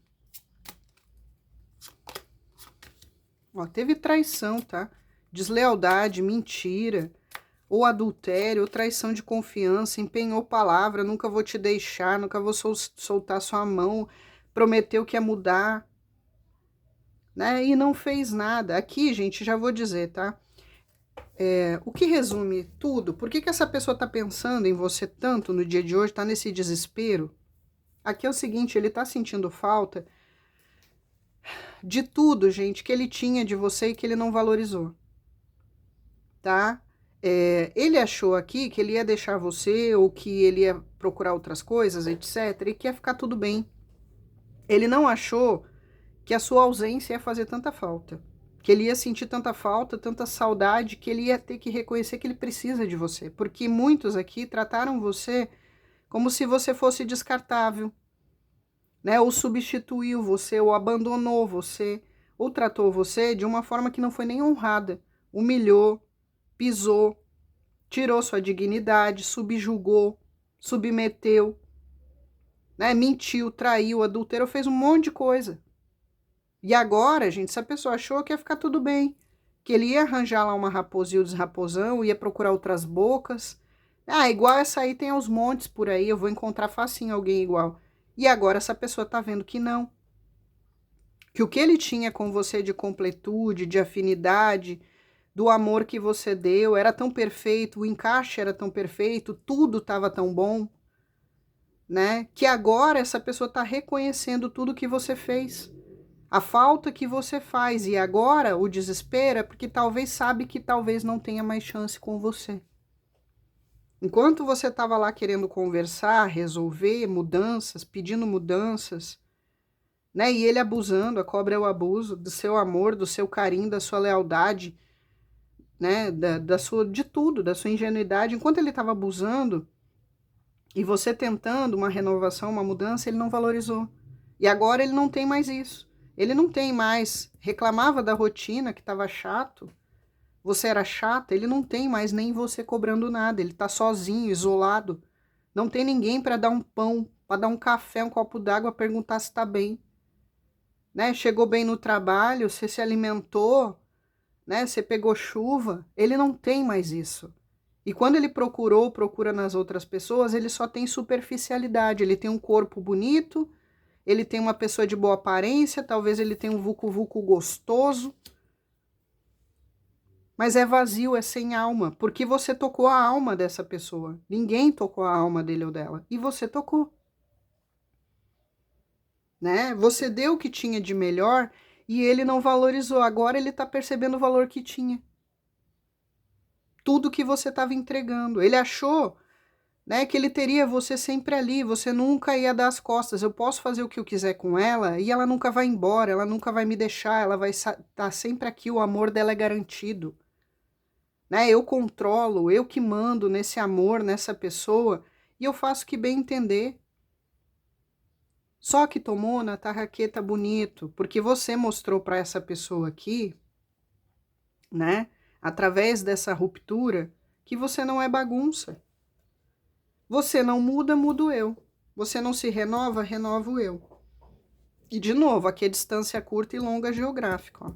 Ó, teve traição, tá? Deslealdade, mentira, ou adultério, ou traição de confiança, empenhou palavra, nunca vou te deixar, nunca vou soltar sua mão, prometeu que ia mudar, né? E não fez nada. Aqui, gente, já vou dizer, tá? O que resume tudo? Por que essa pessoa tá pensando em você tanto no dia de hoje, tá nesse desespero? Aqui é o seguinte, ele tá sentindo falta de tudo, gente, que ele tinha de você e que ele não valorizou, tá? Ele achou aqui que ele ia deixar você ou que ele ia procurar outras coisas, etc, e que ia ficar tudo bem. Ele não achou que a sua ausência ia fazer tanta falta, que ele ia sentir tanta falta, tanta saudade, que ele ia ter que reconhecer que ele precisa de você, porque muitos aqui trataram você como se você fosse descartável, né? Ou substituiu você, ou abandonou você, ou tratou você de uma forma que não foi nem honrada, humilhou, pisou, tirou sua dignidade, subjugou, submeteu, né? Mentiu, traiu, adulterou, fez um monte de coisa. E agora, gente, essa pessoa achou que ia ficar tudo bem, que ele ia arranjar lá uma raposa e o desraposão, ia procurar outras bocas. Ah, igual essa aí tem aos montes por aí, eu vou encontrar facinho alguém igual. E agora essa pessoa tá vendo que não. Que o que ele tinha com você de completude, de afinidade, do amor que você deu, era tão perfeito, o encaixe era tão perfeito, tudo estava tão bom, né? Que agora essa pessoa está reconhecendo tudo que você fez, a falta que você faz, e agora o desespero é porque talvez sabe que talvez não tenha mais chance com você. Enquanto você estava lá querendo conversar, resolver mudanças, pedindo mudanças, né? E ele abusando, a cobra é o abuso do seu amor, do seu carinho, da sua lealdade, né? Da sua, de tudo, da sua ingenuidade. Enquanto ele estava abusando e você tentando uma renovação, uma mudança, ele não valorizou. E agora ele não tem mais isso. Ele não tem mais, reclamava da rotina que estava chato. Você era chata, ele não tem mais nem você cobrando nada. Ele está sozinho, isolado. Não tem ninguém para dar um pão, para dar um café, um copo d'água, perguntar se está bem. Né? Chegou bem no trabalho, você se alimentou, né? Você pegou chuva. Ele não tem mais isso. E quando ele procura nas outras pessoas, ele só tem superficialidade. Ele tem um corpo bonito, ele tem uma pessoa de boa aparência, talvez ele tenha um vucu-vucu gostoso, mas é vazio, é sem alma, porque você tocou a alma dessa pessoa. Ninguém tocou a alma dele ou dela, e você tocou. Né? Você deu o que tinha de melhor e ele não valorizou. Agora ele está percebendo o valor que tinha. Tudo que você estava entregando. Ele achou, né, que ele teria você sempre ali, você nunca ia dar as costas. Eu posso fazer o que eu quiser com ela e ela nunca vai embora, ela nunca vai me deixar, ela vai estar sempre aqui, o amor dela é garantido. Né? Eu controlo, eu que mando nesse amor, nessa pessoa, e eu faço o que bem entender. Só que tomou na tarraqueta bonito, porque você mostrou para essa pessoa aqui, né, através dessa ruptura, que você não é bagunça. Você não muda, mudo eu. Você não se renova, renovo eu. E de novo, aqui é distância curta e longa geográfica. Ó.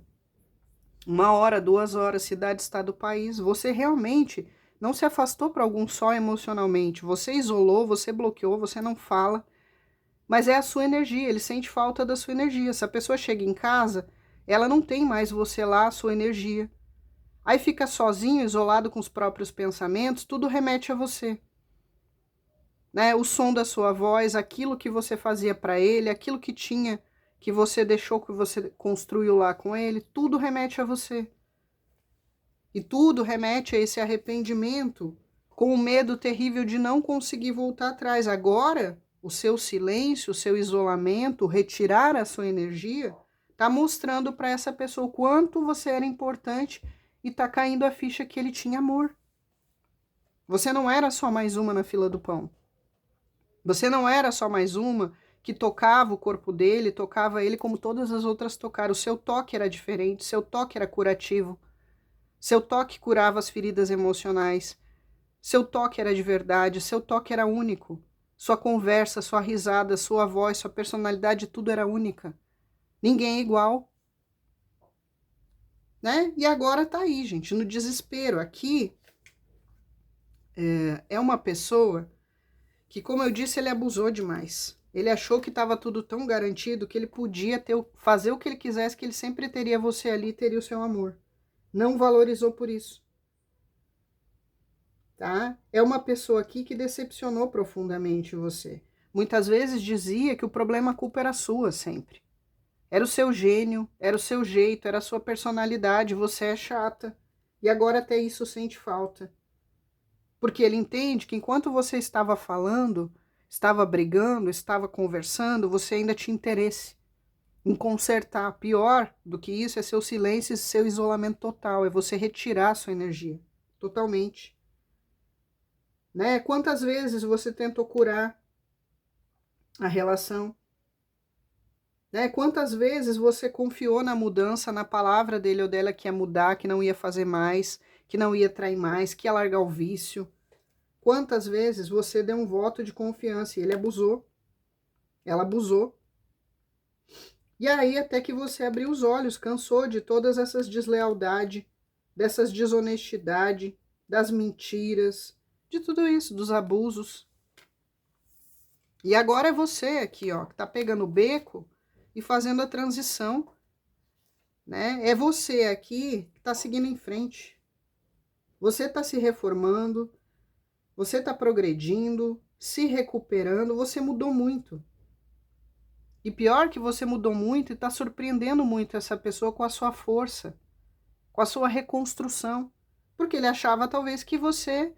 1 hora, 2 horas, cidade, estado, país. Você realmente não se afastou para algum só emocionalmente. Você isolou, você bloqueou, você não fala. Mas é a sua energia, ele sente falta da sua energia. Se a pessoa chega em casa, ela não tem mais você lá, a sua energia. Aí fica sozinho, isolado com os próprios pensamentos, tudo remete a você. Né? O som da sua voz, aquilo que você fazia para ele, aquilo que tinha, que você deixou, que você construiu lá com ele, tudo remete a você. E tudo remete a esse arrependimento, com o medo terrível de não conseguir voltar atrás. Agora, o seu silêncio, o seu isolamento, retirar a sua energia, está mostrando para essa pessoa o quanto você era importante e está caindo a ficha que ele tinha amor. Você não era só mais uma na fila do pão. Você não era só mais uma que tocava o corpo dele, tocava ele como todas as outras tocaram. O seu toque era diferente, seu toque era curativo. Seu toque curava as feridas emocionais. Seu toque era de verdade, seu toque era único. Sua conversa, sua risada, sua voz, sua personalidade, tudo era única. Ninguém é igual. Né? E agora tá aí, gente, no desespero. Aqui é uma pessoa que, como eu disse, ele abusou demais. Ele achou que estava tudo tão garantido que ele podia fazer o que ele quisesse, que ele sempre teria você ali, teria o seu amor. Não valorizou por isso. Tá? É uma pessoa aqui que decepcionou profundamente você. Muitas vezes dizia que o problema, a culpa era sua sempre. Era o seu gênio, era o seu jeito, era a sua personalidade, você é chata. E agora até isso sente falta. Porque ele entende que enquanto você estava falando, estava brigando, estava conversando, você ainda tinha interesse em consertar. Pior do que isso é seu silêncio e seu isolamento total, é você retirar a sua energia, totalmente. Né? Quantas vezes você tentou curar a relação? Né? Quantas vezes você confiou na mudança, na palavra dele ou dela que ia mudar, que não ia fazer mais, que não ia trair mais, que ia largar o vício? Quantas vezes você deu um voto de confiança e ele abusou? Ela abusou. E aí até que você abriu os olhos, cansou de todas essas deslealdades, dessas desonestidades, das mentiras, de tudo isso, dos abusos. E agora é você aqui, ó, que tá pegando o beco e fazendo a transição, né? É você aqui que tá seguindo em frente. Você tá se reformando, você tá progredindo, se recuperando, você mudou muito. E pior que você mudou muito e tá surpreendendo muito essa pessoa com a sua força, com a sua reconstrução. Porque ele achava talvez que você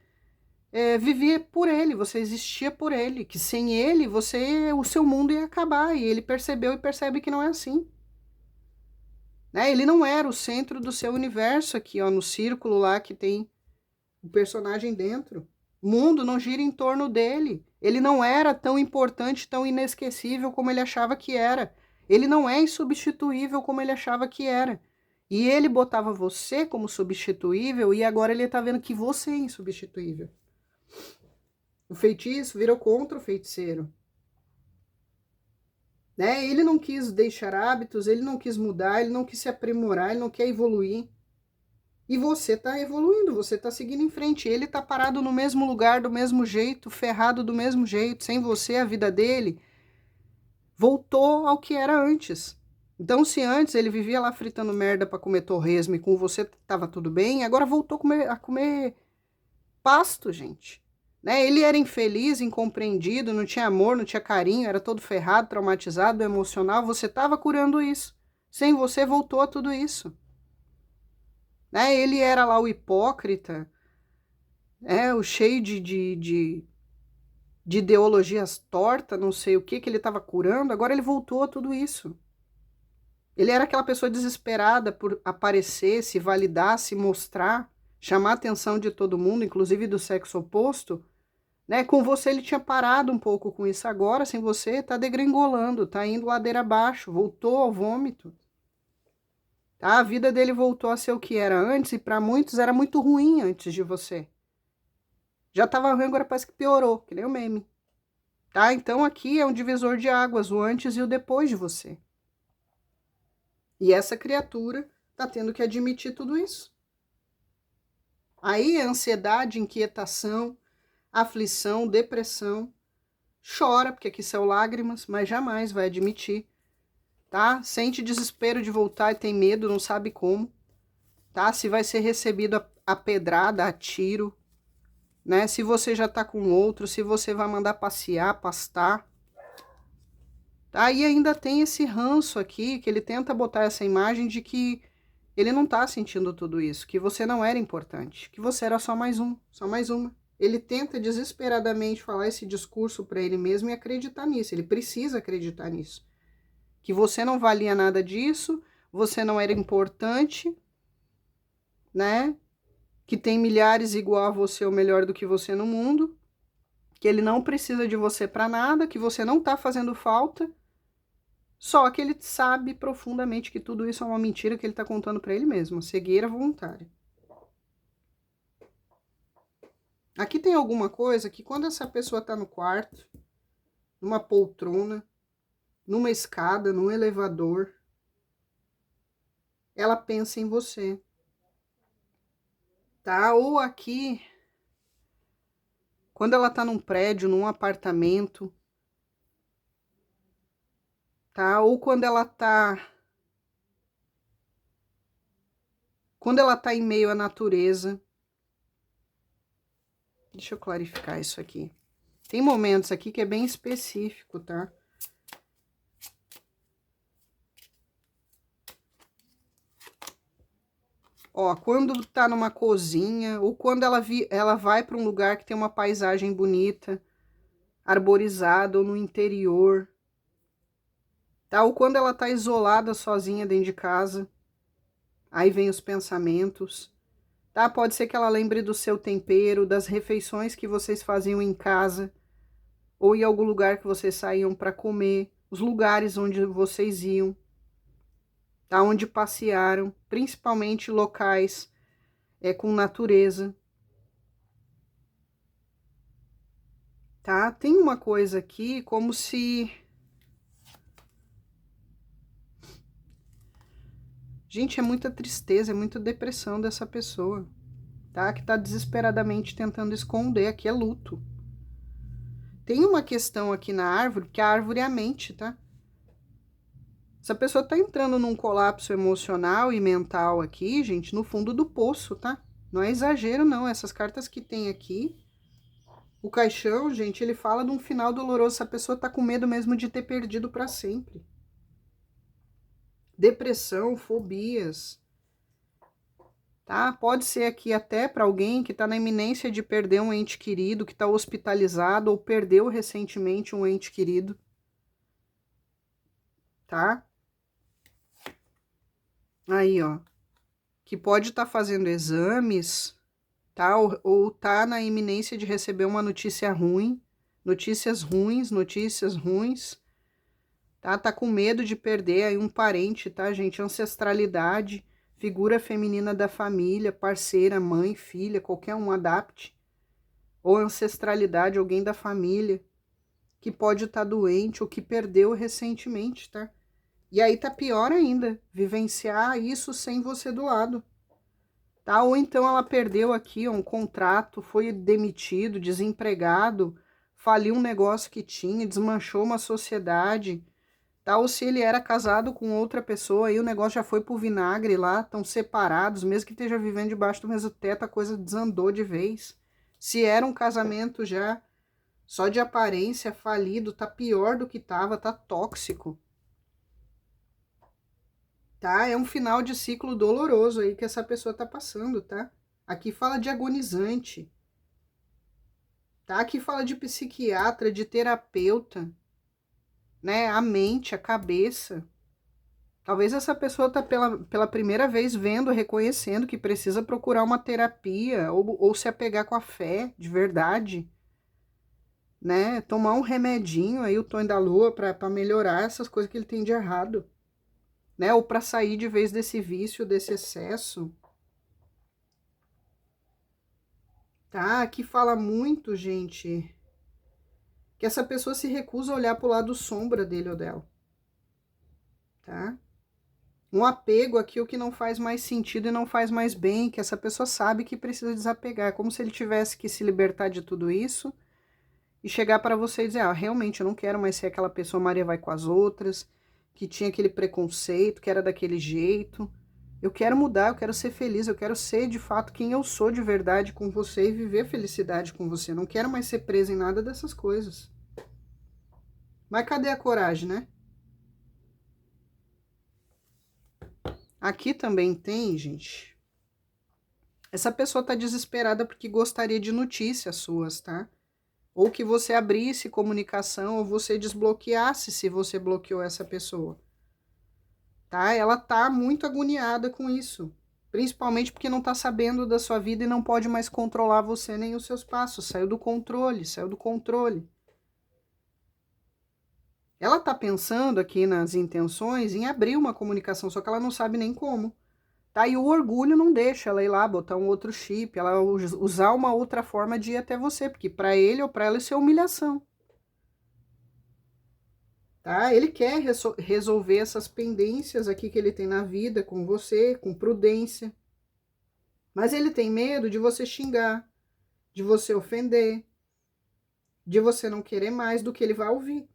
vivia por ele, você existia por ele, que sem ele, o seu mundo ia acabar, e ele percebeu e percebe que não é assim. Né? Ele não era o centro do seu universo aqui, ó, no círculo lá que tem o personagem dentro. O mundo não gira em torno dele. Ele não era tão importante, tão inesquecível como ele achava que era. Ele não é insubstituível como ele achava que era. E ele botava você como substituível e agora ele tá vendo que você é insubstituível. O feitiço virou contra o feiticeiro. Né? Ele não quis deixar hábitos, ele não quis mudar, ele não quis se aprimorar, ele não quer evoluir. E você tá evoluindo, você tá seguindo em frente. Ele tá parado no mesmo lugar, do mesmo jeito, ferrado do mesmo jeito. Sem você, a vida dele voltou ao que era antes. Então, se antes ele vivia lá fritando merda para comer torresmo e com você tava tudo bem, agora voltou a comer pasto, gente. Né? Ele era infeliz, incompreendido, não tinha amor, não tinha carinho, era todo ferrado, traumatizado, emocional. Você tava curando isso. Sem você, voltou a tudo isso. Né? Ele era lá o hipócrita, o cheio de ideologias tortas, não sei o que ele estava curando, agora ele voltou a tudo isso. Ele era aquela pessoa desesperada por aparecer, se validar, se mostrar, chamar a atenção de todo mundo, inclusive do sexo oposto. Né? Com você ele tinha parado um pouco com isso, agora sem você tá degringolando, tá indo ladeira abaixo, voltou ao vômito. Tá? A vida dele voltou a ser o que era antes e para muitos era muito ruim antes de você. Já estava ruim, agora parece que piorou, que nem o meme. Tá? Então aqui é um divisor de águas, o antes e o depois de você. E essa criatura tá tendo que admitir tudo isso. Aí ansiedade, inquietação, aflição, depressão, chora, porque aqui são lágrimas, mas jamais vai admitir. Tá? Sente desespero de voltar e tem medo, não sabe como. Tá? Se vai ser recebido a pedrada, a tiro, né? Se você já tá com outro, se você vai mandar passear, pastar. Tá? E ainda tem esse ranço aqui, que ele tenta botar essa imagem de que ele não tá sentindo tudo isso, que você não era importante, que você era só mais um, só mais uma. Ele tenta desesperadamente falar esse discurso para ele mesmo e acreditar nisso, ele precisa acreditar nisso. Que você não valia nada disso, você não era importante, né? Que tem milhares igual a você ou melhor do que você no mundo, que ele não precisa de você para nada, que você não tá fazendo falta, só que ele sabe profundamente que tudo isso é uma mentira que ele tá contando para ele mesmo, cegueira voluntária. Aqui tem alguma coisa que quando essa pessoa tá no quarto, numa poltrona, numa escada, num elevador, ela pensa em você. Tá? Ou aqui, quando ela tá num prédio, num apartamento, tá? Ou quando ela tá em meio à natureza. Deixa eu clarificar isso aqui. Tem momentos aqui que é bem específico, tá? Ó, quando tá numa cozinha, ou quando ela vai para um lugar que tem uma paisagem bonita, arborizada, ou no interior, tá? Ou quando ela tá isolada, sozinha dentro de casa, aí vem os pensamentos, tá? Pode ser que ela lembre do seu tempero, das refeições que vocês faziam em casa, ou em algum lugar que vocês saíam para comer, os lugares onde vocês iam, tá? Onde passearam, principalmente locais com natureza. Tá? Tem uma coisa aqui como se... Gente, é muita tristeza, é muita depressão dessa pessoa, tá? Que tá desesperadamente tentando esconder, aqui é luto. Tem uma questão aqui na árvore, que a árvore é a mente, tá? Essa pessoa tá entrando num colapso emocional e mental aqui, gente, no fundo do poço, tá? Não é exagero, não. Essas cartas que tem aqui, o caixão, gente, ele fala de um final doloroso. Essa pessoa tá com medo mesmo de ter perdido para sempre. Depressão, fobias. tá? Pode ser aqui até para alguém que está na iminência de perder um ente querido, que está hospitalizado ou perdeu recentemente um ente querido, tá? Aí, ó, que pode estar fazendo exames, tá? Ou tá na iminência de receber uma notícia ruim, notícias ruins, tá? Tá com medo de perder aí um parente, tá, gente? Ancestralidade, figura feminina da família, parceira, mãe, filha, qualquer um adapte. Ou ancestralidade, alguém da família que pode estar doente ou que perdeu recentemente, tá? E aí tá pior ainda, vivenciar isso sem você do lado, tá? Ou então ela perdeu aqui um contrato, foi demitido, desempregado, faliu um negócio que tinha, desmanchou uma sociedade, tá? Ou se ele era casado com outra pessoa, aí o negócio já foi pro vinagre lá, estão separados, mesmo que esteja vivendo debaixo do mesmo teto, a coisa desandou de vez. Se era um casamento já só de aparência, falido, tá pior do que tava, tá tóxico. Tá? É um final de ciclo doloroso aí que essa pessoa tá passando, tá? Aqui fala de agonizante, tá? Aqui fala de psiquiatra, de terapeuta, né? A mente, a cabeça. Talvez essa pessoa tá pela primeira vez vendo, reconhecendo que precisa procurar uma terapia ou se apegar com a fé de verdade, né? Tomar um remedinho aí, o Tonho da Lua, pra melhorar essas coisas que ele tem de errado, né? Ou para sair de vez desse vício, desse excesso. Tá? Aqui fala muito, gente, que essa pessoa se recusa a olhar pro lado sombra dele ou dela. Tá? Um apego aqui, o que não faz mais sentido e não faz mais bem, que essa pessoa sabe que precisa desapegar. É como se ele tivesse que se libertar de tudo isso e chegar para você e dizer, ah, realmente eu não quero mais ser aquela pessoa Maria vai com as outras, que tinha aquele preconceito, que era daquele jeito. Eu quero mudar, eu quero ser feliz, eu quero ser de fato quem eu sou de verdade com você e viver felicidade com você. Eu não quero mais ser presa em nada dessas coisas. Mas cadê a coragem, né? Aqui também tem, gente. Essa pessoa tá desesperada porque gostaria de notícias suas, tá? Ou que você abrisse comunicação ou você desbloqueasse se você bloqueou essa pessoa. Tá? Ela tá muito agoniada com isso. Principalmente porque não tá sabendo da sua vida e não pode mais controlar você nem os seus passos. Saiu do controle, saiu do controle. Ela tá pensando aqui nas intenções em abrir uma comunicação, só que ela não sabe nem como. Tá? E o orgulho não deixa ela ir lá, botar um outro chip, ela usar uma outra forma de ir até você, porque para ele ou para ela isso é humilhação. Tá? Ele quer resolver essas pendências aqui que ele tem na vida com você, com prudência. Mas ele tem medo de você xingar, de você ofender, de você não querer mais do que ele vai ouvir,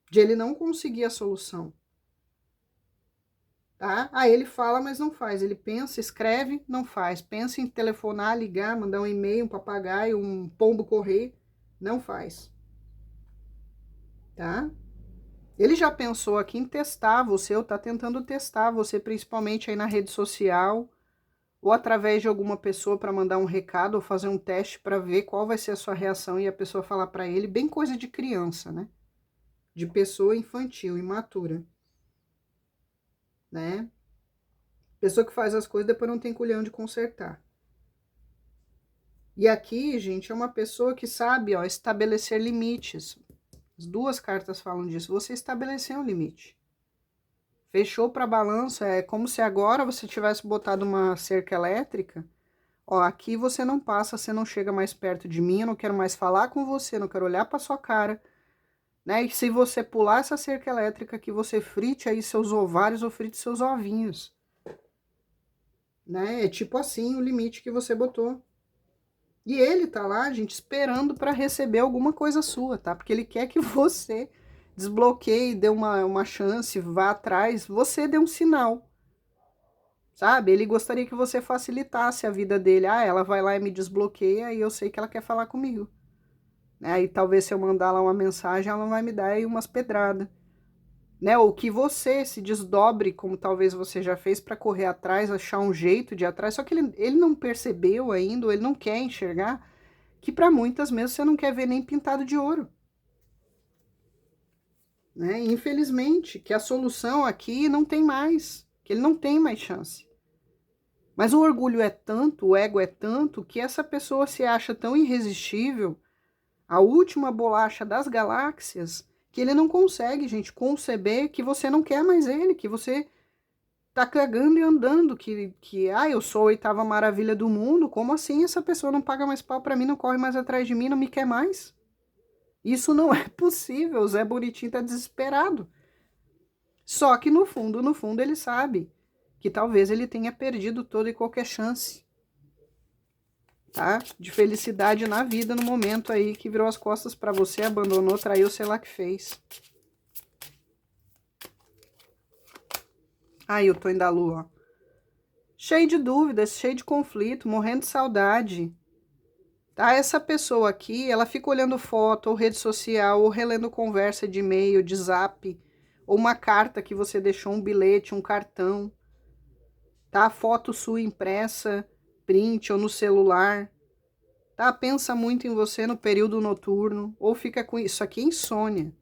de ele não conseguir a solução. Tá? Aí ele fala, mas não faz. Ele pensa, escreve, não faz. Pensa em telefonar, ligar, mandar um e-mail, um papagaio, um pombo correr, não faz. Tá? Ele já pensou aqui em testar você, ou tá tentando testar você, principalmente aí na rede social, ou através de alguma pessoa para mandar um recado ou fazer um teste para ver qual vai ser a sua reação e a pessoa falar para ele, bem coisa de criança, né? De pessoa infantil, imatura, né? Pessoa que faz as coisas depois não tem culhão de consertar. E aqui, gente, é uma pessoa que sabe, ó, estabelecer limites. As duas cartas falam disso. Você estabeleceu um limite. Fechou para balanço, é como se agora você tivesse botado uma cerca elétrica. Ó, aqui você não passa, você não chega mais perto de mim, eu não quero mais falar com você, não quero olhar para sua cara, né? E se você pular essa cerca elétrica, que você frite aí seus ovários ou frite seus ovinhos, né? É tipo assim o limite que você botou. E ele tá lá, gente, esperando para receber alguma coisa sua, tá? Porque ele quer que você desbloqueie, dê uma chance, vá atrás, você dê um sinal, sabe? Ele gostaria que você facilitasse a vida dele. Ah, ela vai lá e me desbloqueia e eu sei que ela quer falar comigo. Aí talvez se eu mandar lá uma mensagem, ela não vai me dar aí umas pedradas. né? Ou que você se desdobre, como talvez você já fez, para correr atrás, achar um jeito de ir atrás, só que ele não percebeu ainda, ou ele não quer enxergar, que para muitas mesmo você não quer ver nem pintado de ouro. Né? Infelizmente, que a solução aqui não tem mais, que ele não tem mais chance. Mas o orgulho é tanto, o ego é tanto, que essa pessoa se acha tão irresistível, a última bolacha das galáxias, que ele não consegue, gente, conceber que você não quer mais ele, que você tá cagando e andando, eu sou a oitava maravilha do mundo, como assim essa pessoa não paga mais pau pra mim, não corre mais atrás de mim, não me quer mais? Isso não é possível, o Zé Bonitinho tá desesperado. Só que no fundo, ele sabe que talvez ele tenha perdido toda e qualquer chance, tá? De felicidade na vida no momento aí que virou as costas pra você, abandonou, traiu, sei lá que fez. Aí o Tonho da Lua, ó. Cheio de dúvidas, cheio de conflito, morrendo de saudade. Tá? Essa pessoa aqui, ela fica olhando foto, ou rede social, ou relendo conversa de e-mail, de zap, ou uma carta que você deixou, um bilhete, um cartão. Tá? Foto sua impressa, print ou no celular. Tá? Pensa muito em você no período noturno, ou fica com isso aqui é insônia.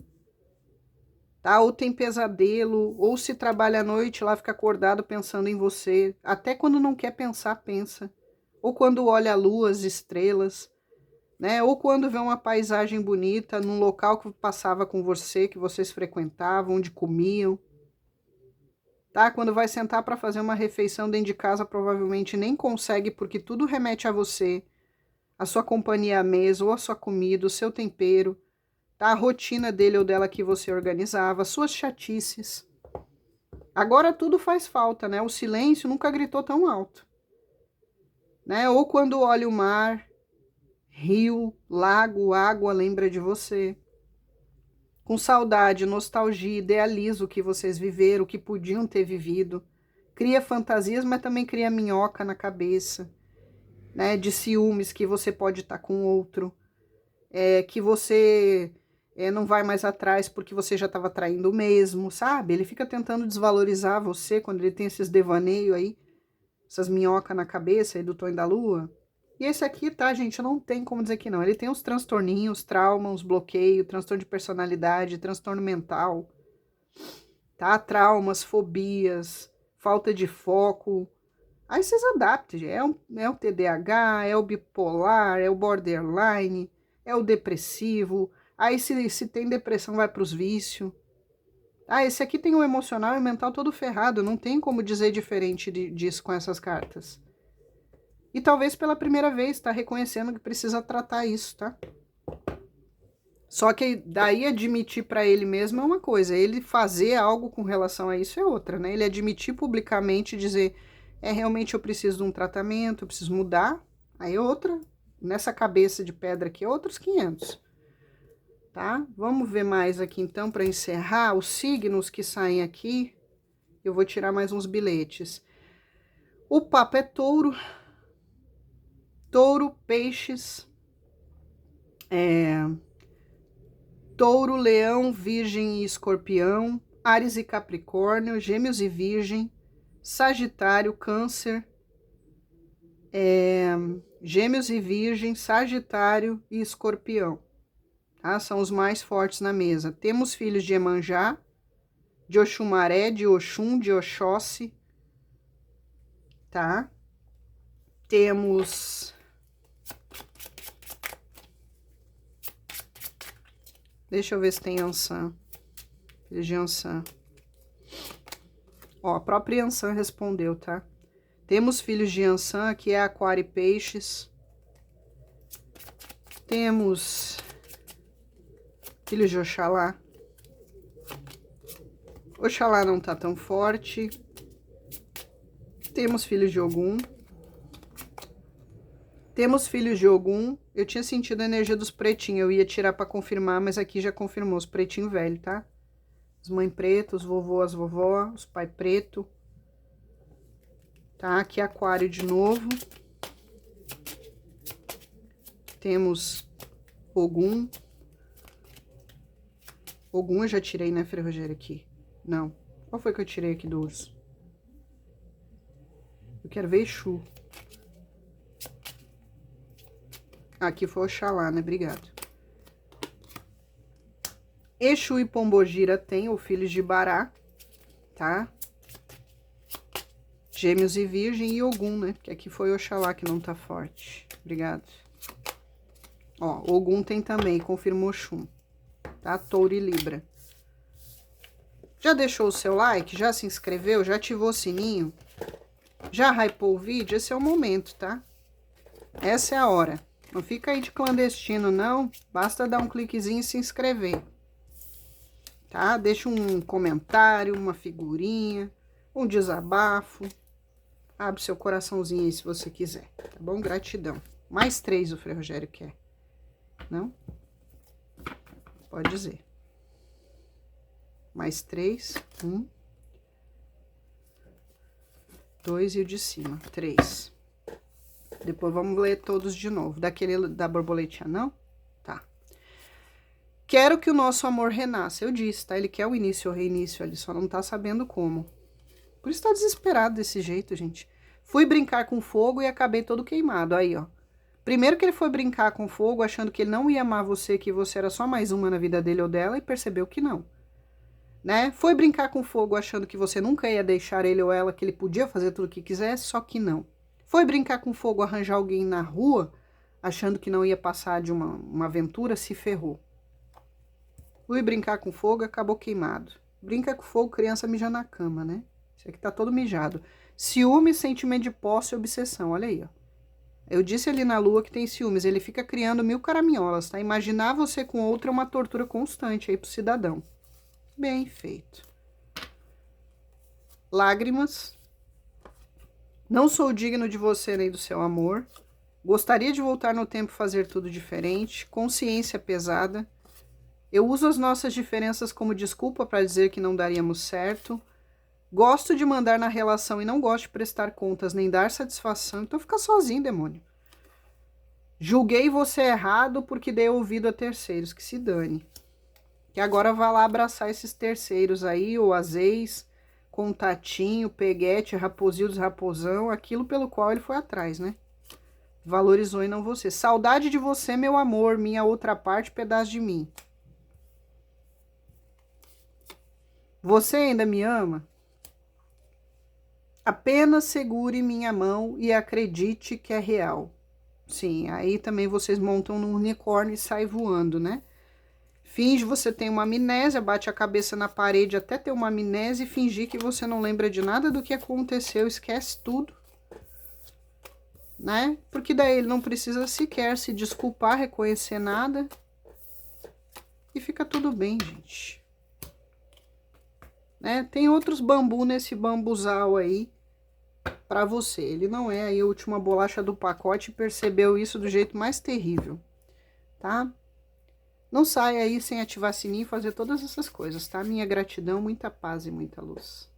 Tá? Ou tem pesadelo, ou se trabalha à noite, lá fica acordado pensando em você. Até quando não quer pensar, pensa. Ou quando olha a lua, as estrelas, né? Ou quando vê uma paisagem bonita num local que passava com você, que vocês frequentavam, onde comiam. Tá? Quando vai sentar para fazer uma refeição dentro de casa, provavelmente nem consegue, porque tudo remete a você, a sua companhia à mesa, ou a sua comida, o seu tempero, tá? A rotina dele ou dela que você organizava, suas chatices. Agora tudo faz falta, né? O silêncio nunca gritou tão alto, né? Ou quando olha o mar, rio, lago, água, lembra de você. Com saudade, nostalgia, idealiza o que vocês viveram, o que podiam ter vivido. Cria fantasias, mas também cria minhoca na cabeça, né? De ciúmes que você pode estar com outro, que você não vai mais atrás porque você já estava traindo mesmo, sabe? Ele fica tentando desvalorizar você quando ele tem esses devaneios aí, essas minhocas na cabeça aí do Tonho da Lua. E esse aqui, tá, gente, não tem como dizer que não. Ele tem uns transtorninhos, traumas, uns bloqueios, transtorno de personalidade, transtorno mental, tá? Traumas, fobias, falta de foco. Aí vocês adaptem, é o TDAH, é o bipolar, é o borderline, é o depressivo. Aí se tem depressão vai para os vícios. Ah, esse aqui tem o emocional e o mental todo ferrado, não tem como dizer diferente disso com essas cartas. E talvez pela primeira vez está reconhecendo que precisa tratar isso, tá? Só que daí admitir para ele mesmo é uma coisa, ele fazer algo com relação a isso é outra, né? Ele admitir publicamente e dizer, realmente eu preciso de um tratamento, eu preciso mudar, aí é outra, nessa cabeça de pedra aqui, outros 500, tá? Vamos ver mais aqui então para encerrar os signos que saem aqui. Eu vou tirar mais uns bilhetes. O Papa é touro, touro, peixes, touro, leão, virgem e escorpião, Áries e Capricórnio, gêmeos e virgem, Sagitário, câncer, gêmeos e virgem, Sagitário e escorpião. Tá? São os mais fortes na mesa. Temos filhos de Iemanjá, de Oxumaré, de Oxum, de Oxóssi, tá? Temos... Deixa eu ver se tem Ansan. Filhos de Ansan. Ó, a própria Ansan respondeu, tá? Temos filhos de Ansan, que é Aquário e Peixes. Temos filhos de Oxalá. Oxalá não tá tão forte. Temos filhos de Ogum. Temos filhos de Ogum. Eu tinha sentido a energia dos pretinhos. Eu ia tirar pra confirmar, mas aqui já confirmou. Os pretinhos velhos, tá? As mães pretas, os vovô, as vovó, os pai preto. Tá? Aqui Aquário de novo. Temos Ogum. Ogum eu já tirei, né, Frei Rogério, aqui. Não. Qual foi que eu tirei aqui do urso? Eu quero ver Exu. Aqui foi Oxalá, né? Obrigado. Exu e Pombogira tem o Filhos de Bará, tá? Gêmeos e Virgem e Ogum, né? Porque aqui foi Oxalá que não tá forte. Obrigado. Ó, Ogum tem também, confirmou Xum. Tá? Touro e Libra. Já deixou o seu like? Já se inscreveu? Já ativou o sininho? Já hypou o vídeo? Esse é o momento, tá? Essa é a hora. Não fica aí de clandestino, não. Basta dar um cliquezinho e se inscrever. Tá? Deixa um comentário, uma figurinha, um desabafo. Abre seu coraçãozinho aí se você quiser, tá bom? Gratidão. Mais 3 o Frei Rogério quer. Não? Pode dizer. Mais 3. 1. 2 e o de cima. 3. Depois vamos ler todos de novo. Daquele da borboletinha, não? Tá. Quero que o nosso amor renasça. Eu disse, tá? Ele quer o início ou reinício, ele só não tá sabendo como. Por isso tá desesperado desse jeito, gente. Fui brincar com fogo e acabei todo queimado. Aí, ó. Primeiro que ele foi brincar com fogo, achando que ele não ia amar você, que você era só mais uma na vida dele ou dela, e percebeu que não. Né? Foi brincar com fogo achando que você nunca ia deixar ele ou ela, que ele podia fazer tudo o que quisesse, só que não. Foi brincar com fogo, arranjar alguém na rua, achando que não ia passar de uma aventura, se ferrou. Fui brincar com fogo, acabou queimado. Brinca com fogo, criança mija na cama, né? Esse aqui tá todo mijado. Ciúme, sentimento de posse e obsessão, olha aí, ó. Eu disse ali na lua que tem ciúmes, ele fica criando 1000 caraminholas, tá? Imaginar você com outra é uma tortura constante aí pro cidadão. Bem feito. Lágrimas. Não sou digno de você nem do seu amor. Gostaria de voltar no tempo e fazer tudo diferente. Consciência pesada. Eu uso as nossas diferenças como desculpa para dizer que não daríamos certo. Gosto de mandar na relação e não gosto de prestar contas nem dar satisfação. Então fica sozinho, demônio. Julguei você errado porque dei ouvido a terceiros. Que se dane. Que agora vá lá abraçar esses terceiros aí, o Azeis, Contatinho, Peguete, Raposildo, Raposão, aquilo pelo qual ele foi atrás, né? Valorizou e não você. Saudade de você, meu amor, minha outra parte, pedaço de mim. Você ainda me ama? Apenas segure minha mão e acredite que é real. Sim, aí também vocês montam num unicórnio e saem voando, né? Finge você tem uma amnésia, bate a cabeça na parede até ter uma amnésia e fingir que você não lembra de nada do que aconteceu, esquece tudo. Né? Porque daí ele não precisa sequer se desculpar, reconhecer nada. E fica tudo bem, gente. Né? Tem outros bambu nesse bambuzal aí pra você. Ele não é aí a última bolacha do pacote e percebeu isso do jeito mais terrível, tá? Não saia aí sem ativar sininho e fazer todas essas coisas, tá? Minha gratidão, muita paz e muita luz.